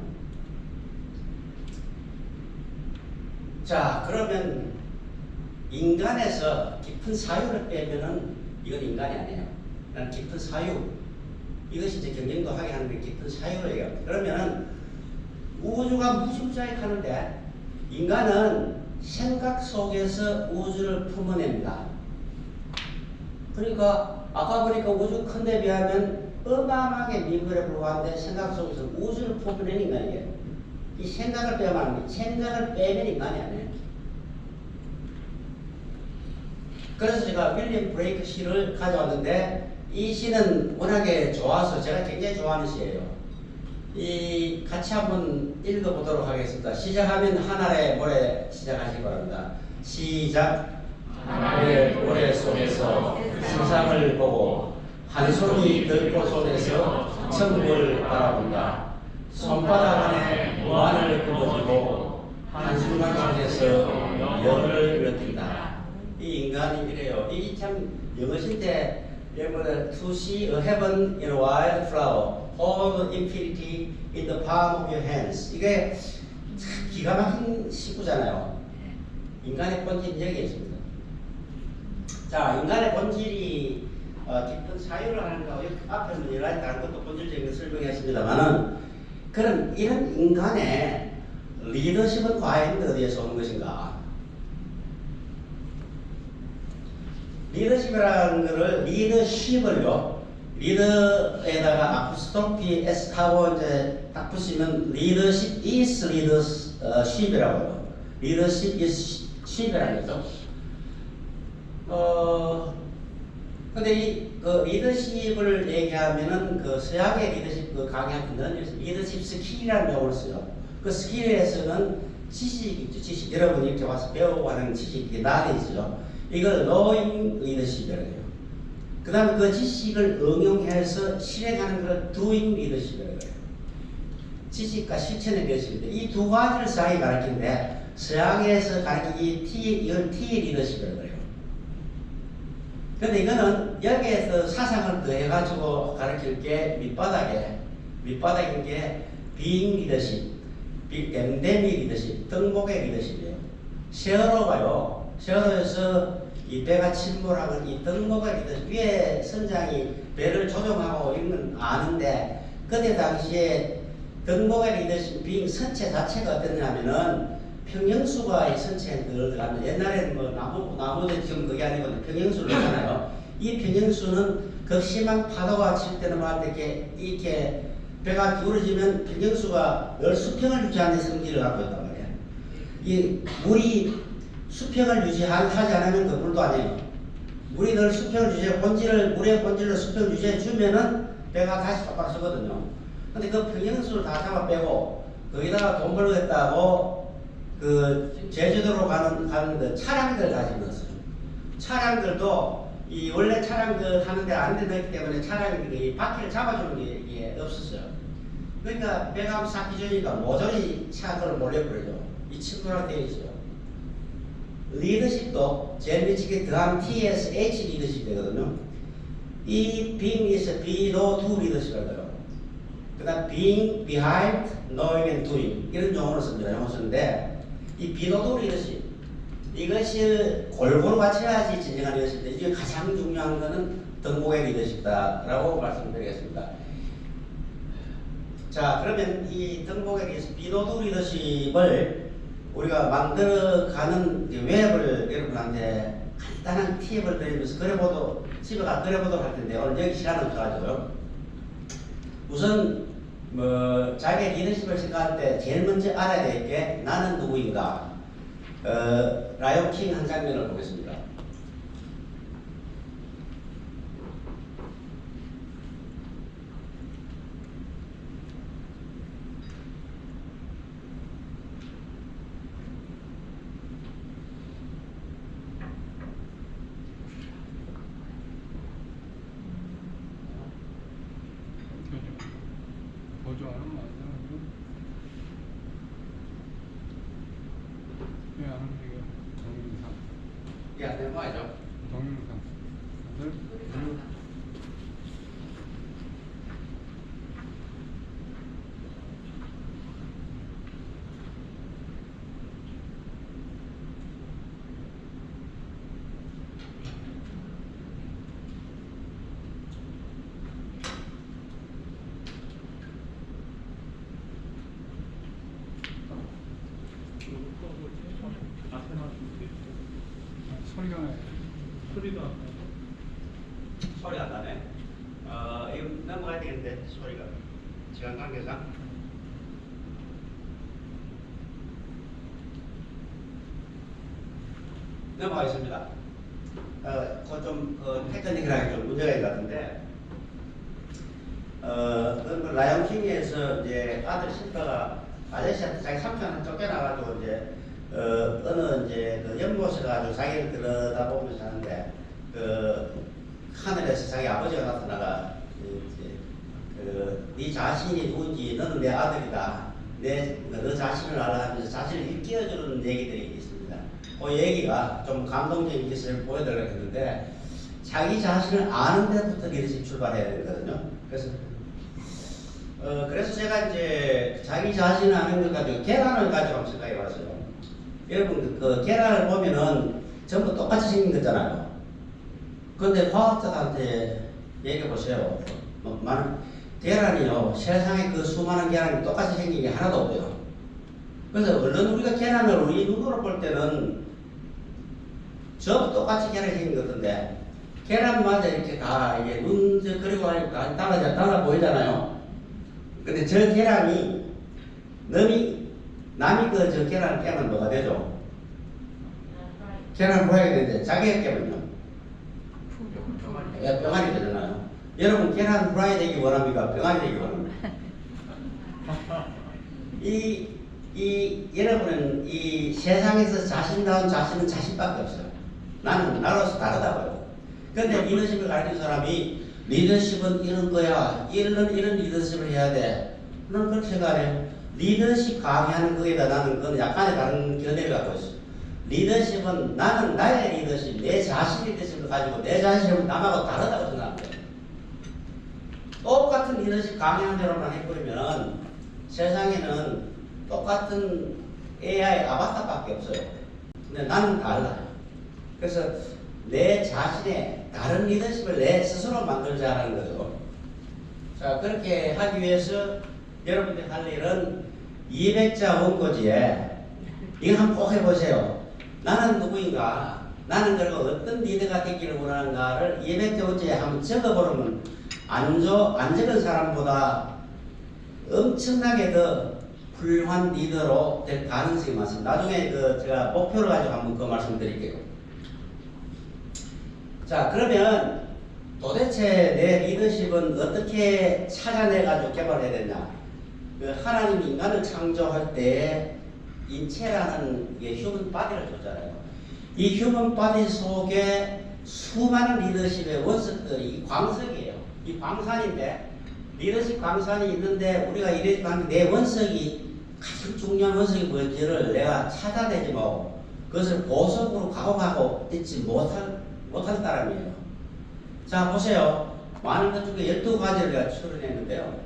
자, 그러면 인간에서 깊은 사유를 빼면은 이건 인간이 아니에요. 난 깊은 사유. 이것이 이제 경쟁도 하게 하는 게 깊은 사유를 얘기해요. 그러면은 우주가 무중자익하는데 인간은 생각 속에서 우주를 품어냅니다. 그러니까 아까 보니까 우주 큰데 비하면 어마어마하게 미물에 불과한데 생각 속에서 우주를 품어낸 인간이에요. 이 생각을 빼면 안 돼. 생각을 빼면 인간이 아니에요. 그래서 제가 윌리엄 브레이크 시를 가져왔는데 이 시는 워낙에 좋아서 제가 굉장히 좋아하는 시예요. 이 같이 한번 읽어보도록 하겠습니다. 시작하면 하늘의 모래 시작하시기 바랍니다. 시작. 하늘의 모래 속에서 세상을 보고 한 손이 들꽃 속에서 천국을 바라본다. 손바닥 안에 무한을 굽어지고 한순간 속에서 열을 느낀다. 이 인간이 이래요. 이 참 영어신데 to see a heaven in a wild flower, hold infinity in the palm of your hands. 이게 참 기가 막힌 시구잖아요. 인간의 본질은 여기에 있습니다. 자, 인간의 본질이 깊은 사유를 하는가, 앞에서 여러 가지 다른 것도 본질적인 걸 설명했습니다만은, 그럼 이런 인간의 리더십은 과연 어디에서 오는 것인가? 리더십이라는 것을 리더십을요, 리더에다가 아포스토피 S 하고 이제 딱 붙이면 리더십 is leadership이라고 해요. 리더십 is ship이라는 거죠. 근데 이 리더십을 얘기하면은 그 서양의 리더십 그 강의하는 리더십 스킬이라는 용어를 써요. 그 스킬에서는 지식이 있죠. 지식. 여러분이 이렇게 와서 배우고 하는 지식이 knowledge죠. 이걸 knowing leadership이라고 해요. 그 다음에 그 지식을 응용해서 실행하는 걸 doing leadership이라고 해요. 지식과 실천의 리더십인데 이 두 가지를 서양이 가르치는데 서양에서 가르치는 이걸 T 리더십이라고 해요. 근데 이거는 여기에서 사상을 더해가지고 가르칠 게 밑바닥인 게 being 리더십, 엔데미 리더십, 등복의 리더십이에요. 세어로가요. 세어로에서 이 배가 침몰하는 이 등복의 리더십, 위에 선장이 배를 조종하고 이런 건 아는데 그때 당시에 등복의 리더십, being 선체 자체가 어땠냐면은 평형수가 이 선체에 들어가면 옛날에는 뭐 나무들 지금 그게 아니고 평형수를 하잖아요. 이 평형수는 극심한 파도가 칠 때는 이렇게 배가 기울어지면 평형수가 늘 수평을 유지하는 성질을 갖고 있단 말이야. 이 물이 수평을 유지하지 않으면 그 물도 아니에요. 물이 늘 수평을 유지해 물의 본질을 수평을 유지해 주면은 배가 다시 똑바로 서거든요. 근데 그 평형수를 다 잡아 빼고 거기다가 돈 벌겠다고 그 제주도로 가는 그 차량들 다 집어넣었어요. 차량들도 이 원래 차량 그 하는데 안 되기 때문에 차량이 바퀴를 잡아주는 게 이게 없었어요. 그러니까 배가 한번 싹 뒤져니까 모조리 차들을 몰려버리죠. 이 친구랑 되어 있어요. 리더십도 제일 미치게 더한 TSH 리더십 되거든요. 이 being is be, know, do 리더십을 해요. 그 다음 being, behind, knowing and doing 이런 용어를 씁니다. 용어 쓰는데 이 be, know, do 리더십 이것이 골고루 갖춰야지 진정한 리더십인데 이게 가장 중요한 것은 덕목의 리더십이다라고 말씀드리겠습니다. 자, 그러면 이 덕목의 리더십, be, know, do 리더십을 우리가 만들어가는 웹을 여러분한테 간단한 팁을 드리면서 집에 가 그려보도록 할 텐데 오늘 여기 시간은 없어가지고요. 우선 자기의 리더십을 생각할 때 제일 먼저 알아야 될 게 나는 누구인가. 라이온 킹 한 장면을 보겠습니다. 보조하는 맞아요. 예, 하는 게 동영상. 이게 안 되는 거 아니죠? 동영상. 소리가 나요. 소리도 안 나요. 소리가 안 나네. 이거 넘어가야 되겠는데 소리가 시간 관계상. 넘어가겠습니다. 테크닉이랑 좀 문제가 있는 것 같은데, 라이온 킹에서 이제 아들 신부가 아저씨한테 자기 삼촌한테 쫓겨나가지고 이제 어느 이제 그 연못에 가지고 자기를 들여다보면서 하는데 하늘에서 자기 아버지가 나타나가 네 자신이 누군지 너는 내 아들이다. 너 자신을 알아 하면서 자신을 일깨워주는 얘기들이 있습니다. 그 얘기가 좀 감동적인 기술을 보여드리려고 했는데 자기 자신을 아는 데부터 리더십 출발해야 되거든요. 그래서 제가 이제 자기 자신을 아는 것 가지고 계란을 가지고 한번 생각해 봤어요. 여러분 그 계란을 보면은 전부 똑같이 생긴 거잖아요. 그런데 과학자들한테 얘기해 보세요. 계란이요, 세상에 그 수많은 계란이 똑같이 생긴 게 하나도 없대요. 그래서 물론 우리가 계란을 우리 눈으로 볼 때는 전부 똑같이 계란이 생긴 것 같은데 계란마다 이렇게 다 이게 그리고 하니까 달라 보이잖아요. 근데 저 계란이 남이 저 계란을 깨면 뭐가 되죠? 계란 후라이가 되는데 자기가 깨면요? 병아리 되잖아요. 여러분 계란 후라이 되기 원합니까? 병아리 되기 원합니까? 여러분은 이 세상에서 자신다운 자신은 자신밖에 없어요. 나는 나로서 다르다고요. 근데 리더십을 가르치는 사람이 리더십은 이런 거야. 이런 리더십을 해야 돼. 난 그렇게 생각해요. 리더십 강의하는 거에다 나는 그건 약간의 다른 견해를 갖고 있어. 리더십은 나는 나의 리더십, 내 자신 리더십을 가지고 내 자신은 남하고 다르다고 생각합니다. 똑같은 리더십 강의하는 대로만 해버리면 세상에는 똑같은 AI 아바타밖에 없어요. 근데 나는 달라요. 그래서 내 자신의 다른 리더십을 내 스스로 만들자는 거죠. 자, 그렇게 하기 위해서 여러분들이 할 일은 200자 원고지에 이거 한번 꼭 해보세요. 나는 누구인가? 나는 그리고 어떤 리더가 되기를 원하는가를 200자 원고지에 한번 적어보면 안 적은 사람보다 엄청나게 더 훌륭한 리더로 될 가능성이 많습니다. 나중에 제가 목표를 가지고 한번 그 말씀드릴게요. 자, 그러면 도대체 내 리더십은 어떻게 찾아내가지고 개발해야 되냐? 하나님이 인간을 창조할 때 인체라는 휴먼 바디를 줬잖아요. 이 휴먼 바디 속에 수많은 리더십의 원석들이 광석이에요. 이 광산인데 리더십 광산이 있는데 우리가 리더십 광산 내 원석이 가장 중요한 원석이 뭔지를 내가 찾아내지 못하고 그것을 보석으로 가공하고 있지 못한 사람이에요. 자, 보세요. 많은 것 중에 12가지를 내가 추론했는데요.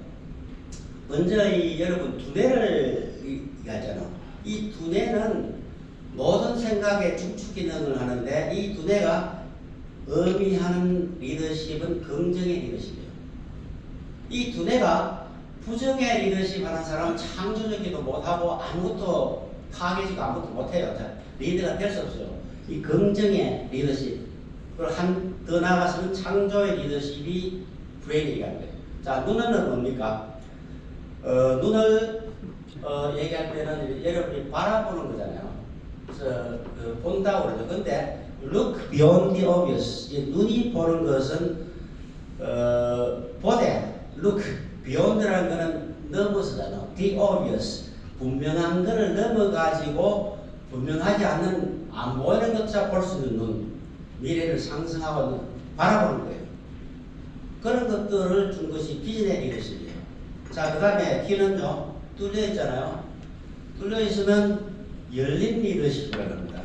먼저 여러분 두뇌를 얘기하잖아. 이 두뇌는 모든 생각의 중추 기능을 하는데 이 두뇌가 의미하는 리더십은 긍정의 리더십이에요. 이 두뇌가 부정의 리더십 하는 사람은 창조적이도 못하고 아무것도 파괴지고 아무것도 못해요. 리더가 될 수 없어요. 이 긍정의 리더십. 그리고 더 나아가서는 창조의 리더십이 브레인이라는 거예요. 자, 눈은 뭡니까? 눈을 얘기할 때는 여러분이 바라보는 거잖아요. 그래서 본다고 그러죠. 근데 look beyond the obvious. 눈이 보는 것은 보되 look beyond라는 거는 넘어서잖아. the obvious. 분명한 거를 넘어가지고 분명하지 않는 안 보이는 것조차 볼 수 있는 눈. 미래를 상승하고 바라보는 거예요. 그런 것들을 준 것이 비전의 리더십이에요. 자, 그 다음에 귀는요, 뚫려 있잖아요. 뚫려 있으면 열린 리더십이라고 합니다.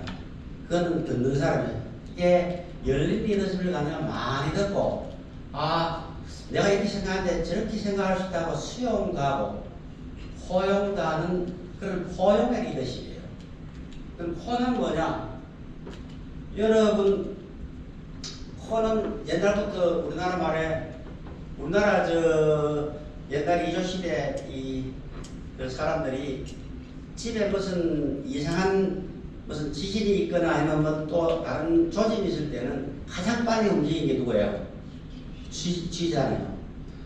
그거는 듣는 사람이에요. 이게 열린 리더십을 가지고 많이 듣고, 아, 내가 이렇게 생각하는데 저렇게 생각할 수 있다고 수용가고, 포용가는 그런 포용의 리더십이에요. 그럼 포는 뭐냐? 여러분, 포는 옛날부터 우리나라 말에, 우리나라 옛날 이조시대 그 사람들이 집에 무슨 이상한 무슨 지진이 있거나 아니면 뭐 또 다른 조짐이 있을 때는 가장 빨리 움직이는 게 누구예요? 쥐잖아요.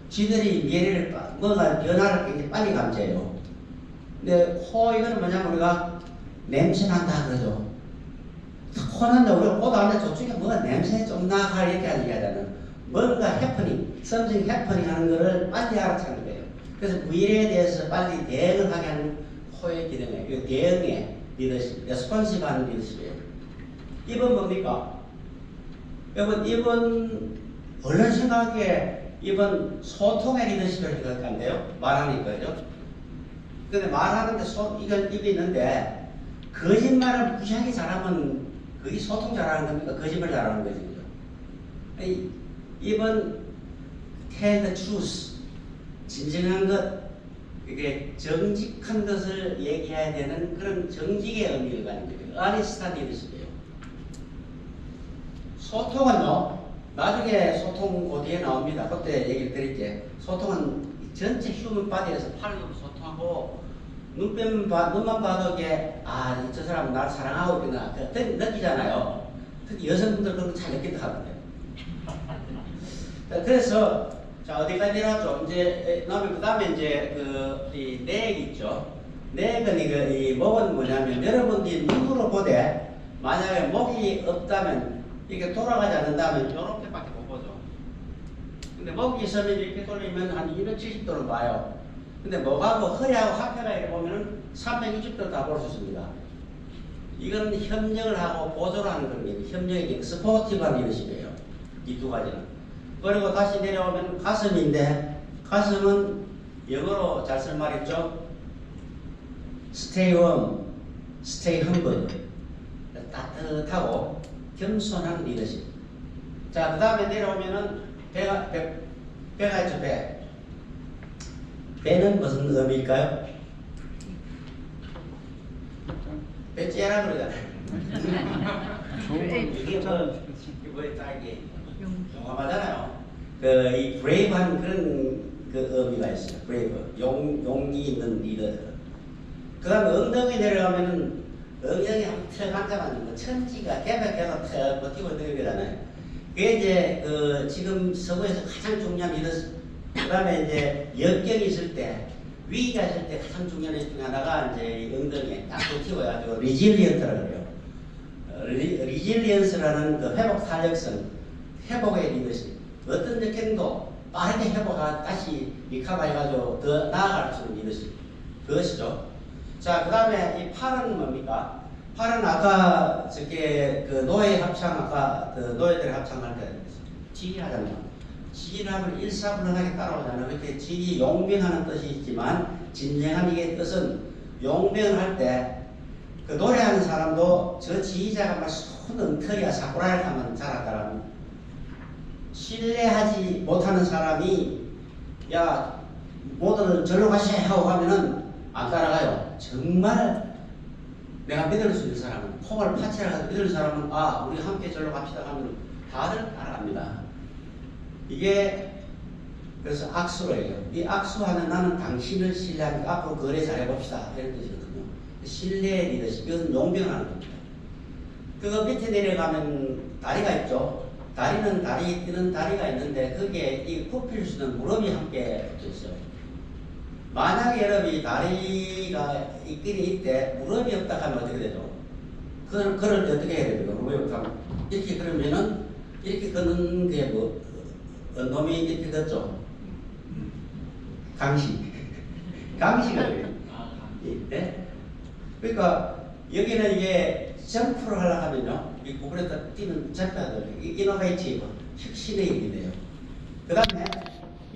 쥐들이 미래를 뭐가 변화를 굉장히 빨리 감지해요. 근데 이거는 뭐냐면 우리가 냄새 난다 그러죠. 코는 우리가 보도 안 돼. 저쪽에 뭐가 냄새 좀 나가 이렇게 하잖아요. 뭔가 해프닝, something happening 하는 거를 빨리 알아차는 거예요. 그래서 미래에 대해서 빨리 대응을 하게 하는 코의 기능이에요. 이 대응의 리더십, 레스폰시브 하는 리더십이에요. 이번 뭡니까? 여러분, 이번 얼른 생각하기에 이번 소통의 리더십을 생각한대요. 말하니까요. 근데 말하는데 이건 입이 있는데 거짓말을 무시하게 잘하면 그게 소통 잘하는 겁니까? 거짓말 잘하는 거죠. 이번 tell the truth, 진정한 것, 이게 정직한 것을 얘기해야 되는 그런 정직의 의미를 가진 거예요. honest한 리더십이에요. 소통은요, 나중에 소통 어디에 나옵니다. 그때 얘기를 드릴게요. 소통은 전체 휴먼 바디에서 팔로 소통하고 눈만 봐도 이게 저 사람은 나를 사랑하고 있구나 느끼잖아요. 특히 여성분들 그런 거 잘 느낀다 하던데. 그래서 자, 어디까지 내려왔죠? 이제 그 다음에 이제 이 내액 있죠. 내액은 이 목은 뭐냐면 여러분들이 눈으로 보되 만약에 목이 없다면 이렇게 돌아가지 않는다면 이렇게밖에 못 보죠. 근데 목이 있으면 이렇게 돌리면 한 270도를 봐요. 근데 목하고 허리하고 합해가 이렇게 보면은 360도를 다 볼 수 있습니다. 이건 협력을 하고 보조를 하는 겁니다. 협력이 스포티브한 리더십이에요. 이 두 가지는. 그리고 다시 내려오면 가슴인데 가슴은 영어로 잘 쓸 말 있죠. Stay warm, stay humble. 따뜻하고 겸손한 리더십. 자, 그 다음에 내려오면은 배가 있죠, 배. 배는 무슨 의미일까요? 배째라 그러잖아요. 이게 뭐에 딸기 용감하잖아요. 이 브레이브한 그런 의미가 있어요. 브레이브, 용기 있는 리더. 그 다음에 엉덩이 내려가면은 엉덩이 한번 턱 앉아가지고 천지가 개벽해서 턱 버티고 있는 거잖아요. 그게 이제 지금 서구에서 가장 중요한 리더. 그 다음에 이제 역경이 있을 때 위기가 있을 때 가장 중요한 것 중에 하나가 이제 엉덩이에 딱 버티고가지고 리질리언트라고 그래요. 리질리언스라는 그 회복 탄력성, 회복의 리더십. 어떤 역행도 빠르게 회복하 다시 리카바해가지고 더 나아갈 수 있는 리더십. 그것이죠. 자, 그 다음에 이 팔은 뭡니까? 팔은 아까 저게 그 노예 합창, 아까 그 노예들 합창할 때 지휘하잖아요. 지휘하면 일사불란하게 따라오잖아요. 그렇게 지휘 용병하는 뜻이 있지만 진정한 이게 뜻은 용병을 할 때 그 노래하는 사람도 저 지휘자가 막 손 엉터리야 사쿠라를 하면 잘하더라면 신뢰하지 못하는 사람이 야 모두들 절로 가시 하고 하면은 안 따라가요. 정말 내가 믿을 수 있는 사람은 콩을 파치라고 믿을 사람은 아 우리 함께 절로 갑시다 하면 다들 따라갑니다. 이게 그래서 악수로예요. 이 악수하는 나는 당신을 신뢰하니까 앞으로 거래 잘해봅시다 이런 뜻이거든요. 신뢰의 리더십 이것은 용병을 하는 겁니다. 그거 밑에 내려가면 다리가 있죠. 다리는 다리 뛰는 다리가 있는데 거기에 이 굽힐 수 있는 무릎이 함께 붙어 있어요. 만약에 여러분이 다리가 있긴 있대 무릎이 없다 하면 어떻게 되죠? 그럴 때 어떻게 해야 됩니까? 무릎이 없다 하면 이렇게 그러면은 이렇게 걷는 게 뭐 놈이 이렇게 걷죠? 강시가 그래요. 네? 그러니까 여기는 이게 점프를 하려고 하면요 이 구부렸다 뛰는 점프하들 이노베이티브 혁신의 일이 돼요. 그 다음에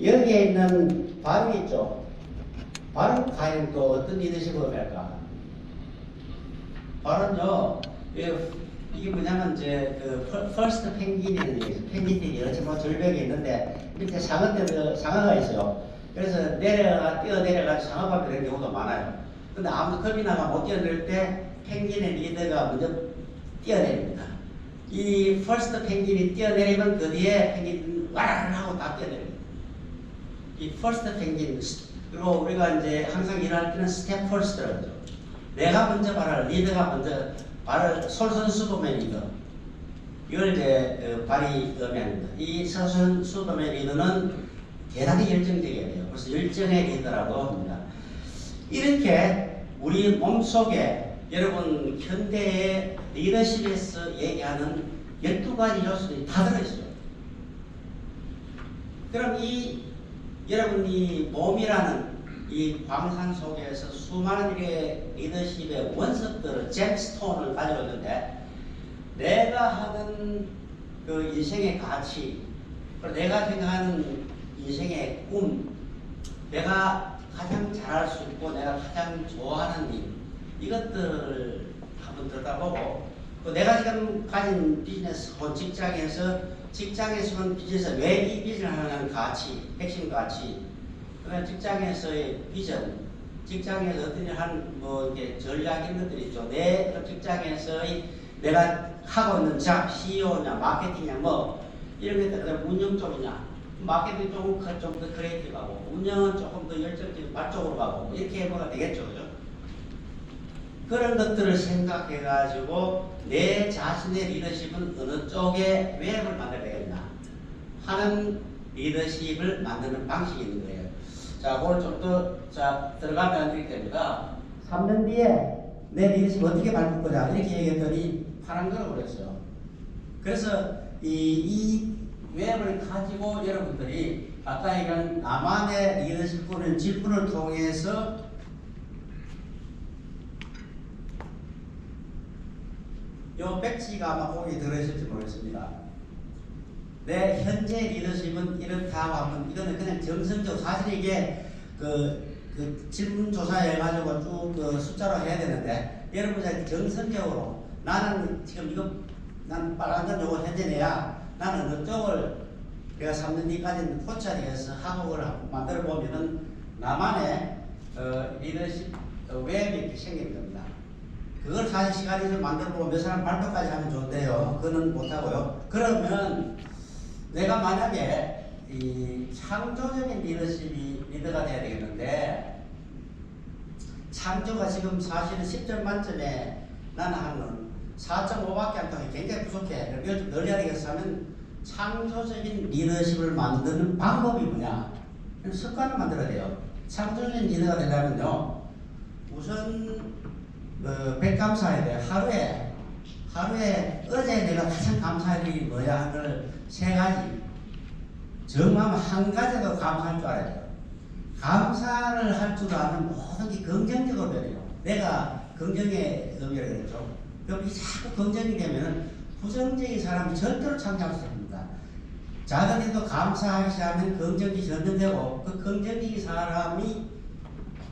여기에 있는 발이 있죠. 발은 과연 또 어떤 리더십을 할까? 발은요 이게 뭐냐면 이제 그 퍼스트 펭귄이라는 게 있어요. 펭귄들이 여러 뭐 절벽에 있는데 밑에 상어가 있어요. 그래서 뛰어내려가 상어가 되는 경우도 많아요. 근데 아무도 겁이 나가 못 뛰어내릴 때 펭귄의 리더가 먼저 뛰어내립니다. 이 퍼스트 펭귄이 뛰어내리면 그 뒤에 펭귄 와르르 하고 다 뛰어내립니다. 이 퍼스트 펭귄 그리고 우리가 이제 항상 일할 때는 스텝 퍼스트라고 하죠. 내가 먼저 말할 리더가 먼저 말을 솔선수범의 리더 이걸 이제 그 발이 의미합니다. 이 솔선수범의 리더는 대단히 열정적이어야 돼요. 그래서 열정의 리더라고 합니다. 이렇게 우리 몸속에 여러분 현대의 리더십에서 얘기하는 12가지 요소들이 다 들어있어요. 그럼 이 여러분 이 몸이라는 이 광산 속에서 수많은 일의 리더십의 원석들을 잼스톤을 가지고 있는데 내가 하는 그 인생의 가치 그리고 내가 생각하는 인생의 꿈 내가 가장 잘할 수 있고 내가 가장 좋아하는 일 이것들을 한번 들여다보고 또 내가 지금 가진 비즈니스 혹은 직장에서는 비즈니스 왜 이 비즈니스를 하는 가치 핵심 가치 그다음 직장에서의 비전 직장에서 어떤 일을 하는 뭐 이렇게 전략 이런 것들이 있죠. 내 직장에서의 내가 하고 있는 CEO냐 마케팅이냐 뭐 이런 것들 운영 쪽이냐 마케팅 쪽은 좀 더 크리에이티브하고 운영은 조금 더 열정적인 말 쪽으로 가고 이렇게 해보면 되겠죠. 그죠? 그런 것들을 생각해 가지고 내 자신의 리더십은 어느 쪽에 웹을 만들어야 되겠나 하는 리더십을 만드는 방식이 있는 거예요. 자, 그걸 좀 더 들어가면 이렇게 됩니다. 3년 뒤에 내 리더십 어떻게 바꿀 거냐 이렇게 얘기했더니 파란 거라고 그랬어요. 그래서 이 웹을 가지고 여러분들이 아까 얘기한 나만의 리더십꾼을 질문을 통해서 요 배지가 아마 거기 들어있을지 모르겠습니다. 내 현재 리더십은 이렇다고 하면 이거는 그냥 정성적으로 사실 이게 그 질문 조사해가지고 쭉 그 숫자로 해야 되는데 여러분이 정성적으로 나는 지금 이거 난 빨간 건 요거 현재 내야 나는 어느 쪽을 내가 3년 뒤까지는 포차리해서 학업을 만들어 보면은 나만의 리더십 웹이 이렇게 생기는 겁니다. 그걸 사실 시간이 좀 만들어 보면 몇 사람 발표까지 하면 좋은데요. 그거는 못하고요. 그러면 내가 만약에 이 창조적인 리더가 돼야 되겠는데 창조가 지금 사실은 10점 만점에 나는 한 4.5밖에 안 통해 굉장히 부족해. 이걸 좀 늘려야 되겠어 하면 창조적인 리더십을 만드는 방법이 뭐냐? 습관을 만들어야 돼요. 창조적인 리더가 되려면요, 우선 백 감사해야 돼. 하루에 어제 내가 가장 감사할 일이 뭐야 하는 걸 세 가지. 정말 한 가지도 감사할 줄 알아야 돼요. 감사를 할 줄 아는 모든 게 긍정적으로 변해요. 내가 긍정의 의미를 그랬죠. 그럼 이 자꾸 긍정이 되면은 부정적인 사람이 절대로 창조할 수 없습니다. 작은 일도 감사하기 시작하면 긍정이 전전되고, 그 긍정적인 사람이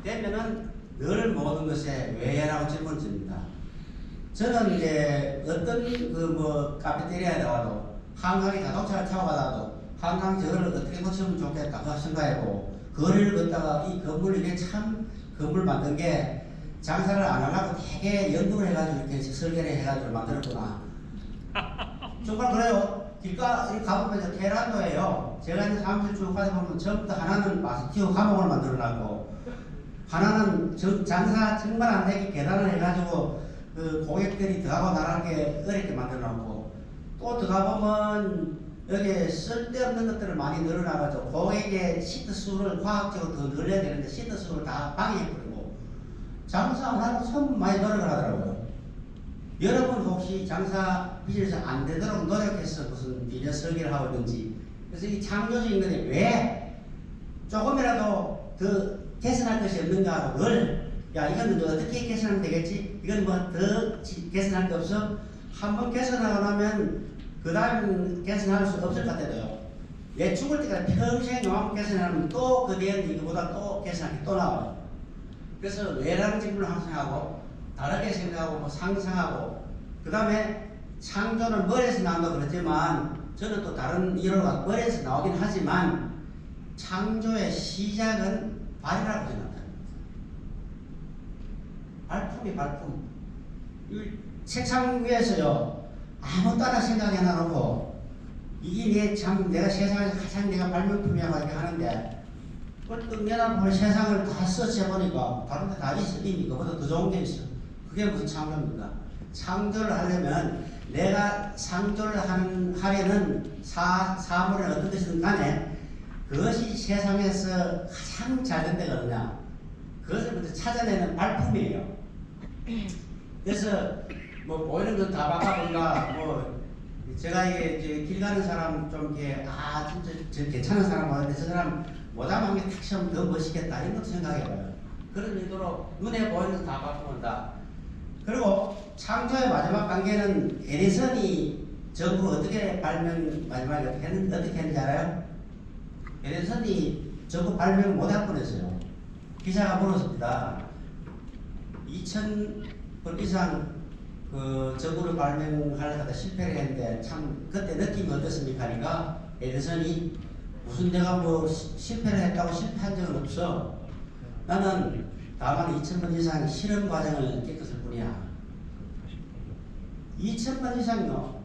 되면은 늘 모든 것에 왜라고 질문을 줍니다. 저는 이제 어떤 카페테리아에 나와도 한강에 자동차를 타고 가다가도 한강 저거를 어떻게 고치면 좋겠다 그 생각해보고, 거리를 걷다가 이 건물 이게 참 건물 만든 게 장사를 안 하려고 되게 연구를 해가지고 이렇게 설계를 해가지고 만들었구나. 정말 그래요. 길가 이렇게 가보면 저 테란도예요. 제가 이제 사무실 쭉 가보면 전부 다 하나는 마스티오 감옥을 만들어놨고, 하나는 장사 정말 안 되게 계단을 해가지고 그 고객들이 들어가고 나가게 어렵게 만들어놨고, 또 들어가보면 여기에 쓸데없는 것들을 많이 늘어나가지고 고객의 시트 수를 과학적으로 더 늘려야 되는데 시트 수를 다 방해해버리고, 장사 안 하고 참 많이 노력을 하더라고요. 여러분 혹시 장사 비즈니스 안 되도록 노력해서 무슨 비즈니스 설계를 하고 있는지, 그래서 이 창조적인 것이 왜 조금이라도 더 개선할 것이 없는가 하고 늘, 야 이건 어떻게 개선하면 되겠지? 이건 뭐 더 개선할 게 없어? 한번 개선하고 나면 그 다음 개선할 수 없을 것 같아요. 얘 죽을 때까지 평생 요만큼 개선하면 또 그 뒤에는 이거보다 또 개선할 게 또 나와요. 그래서 왜라는 질문을 항상 하고, 다르게 생각하고 뭐 상상하고, 그 다음에 창조는 머리에서 나온다고 그랬지만 저는 또 다른 이론과 머리에서 나오긴 하지만 창조의 시작은 발이라고 생각합니다. 발품이 발품. 이 책상 위에서요 아무 따라 생각해 놔놓고 이게 내가 세상에서 가장 내가 발명품이라고 이렇게 하는데, 꿀떡 내다보면 세상을 다 써보니까 다른 데 다 있어. 이미 그보다 더 좋은 게 있어. 그게 무슨 창조입니까? 창조를 하려면 내가 창조를 하려는 사물에 어떤 것이든 간에 그것이 세상에서 가장 잘 된 데가 어디냐, 그것을 먼저 찾아내는 발품이에요. 그래서 뭐 보이는 건 다 바꿔본다, 뭐 제가 이게 길 가는 사람 좀 이렇게 진짜 저 괜찮은 사람 왔는데 저 사람 모자만 게 탁 씌우면 더 멋있겠다 이런 것도 생각해봐요. 그런 의도로 눈에 보이는 건 다 바꿔본다. 그리고 창조의 마지막 단계는 에디슨이 전부 어떻게 마지막에 어떻게 했는지 알아요? 에디슨이 전부 발명을 못할 뻔했어요. 기자가 물었습니다. 2000번 이상 그 전구를 발명하려다가 실패를 했는데 참 그때 느낌이 어떻습니까? 하니까 에디슨이 무슨 내가 뭐 실패를 했다고 실패한 적은 없어. 나는 다만 2000번 이상 실험 과정을 겪었을 뿐이야. 2000번 이상요.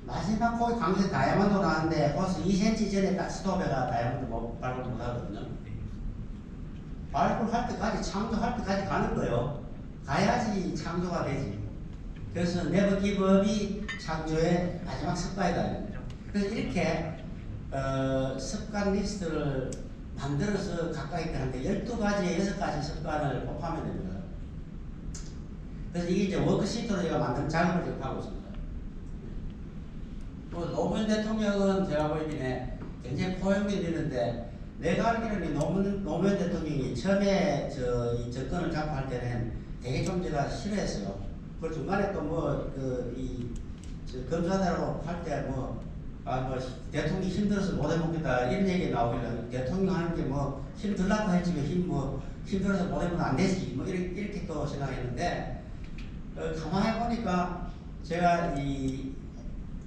마지막 거기 강세 다이아몬드 나왔는데 거기서 2cm 전에 딱 스톱해가 다이아몬드 발굴 못하거든요. 발굴할 때까지, 창조할 때까지 가는 거예요. 가야지 창조가 되지. 그래서 네버 기브업이 창조의 마지막 습관이다. 그래서 이렇게 습관 리스트를 만들어서 가까이 하는데 12가지에 6가지 습관을 곱하면 됩니다. 그래서 이게 이제 워크시트로 제가 만든 작업을 지금 하고 있습니다. 또 노무현 대통령은 제가 보기에 굉장히 포용력이 있는데, 내가 알기로는 노무현 대통령이 처음에 이 정권을 잡고 할 때는 되게 좀 제가 싫어했어요. 그 중간에 또 검사들하고 할 때 대통령이 힘들어서 못 해먹겠다 이런 얘기 나오길래, 대통령 하는 게 힘들라고 했지 힘들어서 못 해보면 안 되지 이렇게 또 생각했는데, 가만히 보니까 제가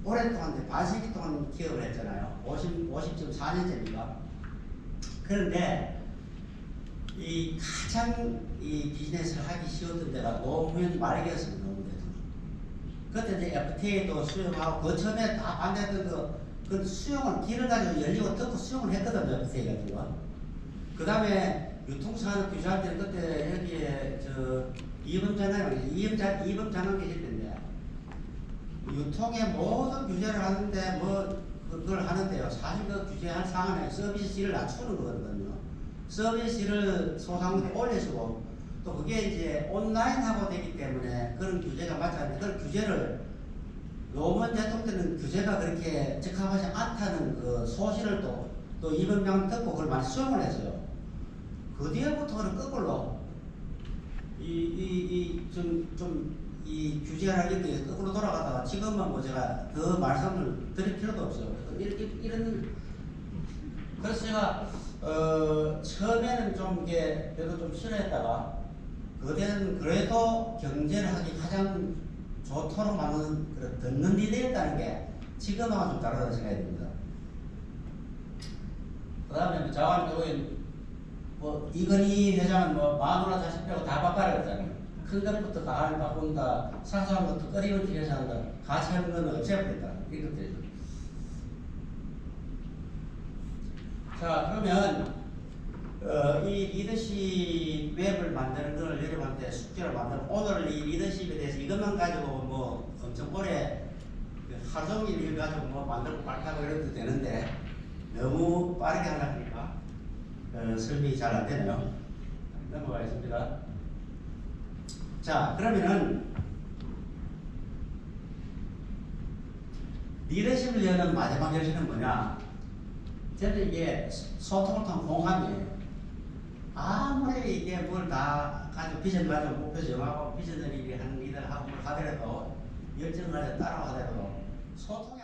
오랫동안 반세기 동안 기업을 했잖아요. 50.4년째입니다. 그런데 가장 비즈니스를 하기 쉬웠던 데가 노무현 말기였습니다. 노무현 대통령. 그때 이제 FTA도 수용하고, 그 처음에 다 반대했던 그 수용을, 길을 가지고 열리고 뜯고 수용을 했거든요. FTA 같은 거. 그 다음에 유통산업 규제할 때는 그때 여기에 이범 장관 계실 텐데, 유통의 모든 규제를 하는데 그걸 하는데요. 사실 그 규제할 상황에 서비스 질을 낮추는 거거든요. 서비스를 소상공인에 올려주고 또 그게 이제 온라인하고 되기 때문에 그런 규제가 맞지 않는데 그런 규제를 요번 대통령 때는 규제가 그렇게 적합하지 않다는 그 소식을 또 이번명 듣고 그걸 많이 수용을 했어요. 그 뒤에부터는 거꾸로 이 규제라는 게 거꾸로 돌아가다가 지금은 뭐 제가 더 말씀을 드릴 필요도 없어요. 이런 그래서 제가 처음에는 좀 이게 그래도 좀 싫어했다가 그때는 그래도 경제를 하기 가장 좋도록 만드는 그런 듣는 리더였다는 게 지금하고 좀 다르다고 생각이 듭니다. 그 다음에 자원적인 뭐 이건희 회장은 뭐 마누라 자식 빼고 다 바꿔라 그랬잖아요. 큰 것부터 가을 바꾼다, 사소한 것도 끊임없이 회장한다, 가치 없는 건 없애버린다. 이것들이죠. 자, 그러면 이 리더십 웹을 만드는 걸 여러분한테 숙제로 만들고 오늘 이 리더십에 대해서 이것만 가지고 뭐 엄청 오래 하루 종일 일 가지고 뭐 만들고 발표하고 이래도 되는데 너무 빠르게 하다 보니까 설명이 잘 안 되네요. 넘어가겠습니다. 자, 그러면은 리더십을 여는 마지막 열쇠는 뭐냐? 저는 이게 소통을 통한 공감이에요. 아무리 이게 뭘 다 가지고 비전 가지고 목표 정하고 비전을 하는 리더를 하고 뭘 하더라도 열정을 가지고 따라가더라도 소통이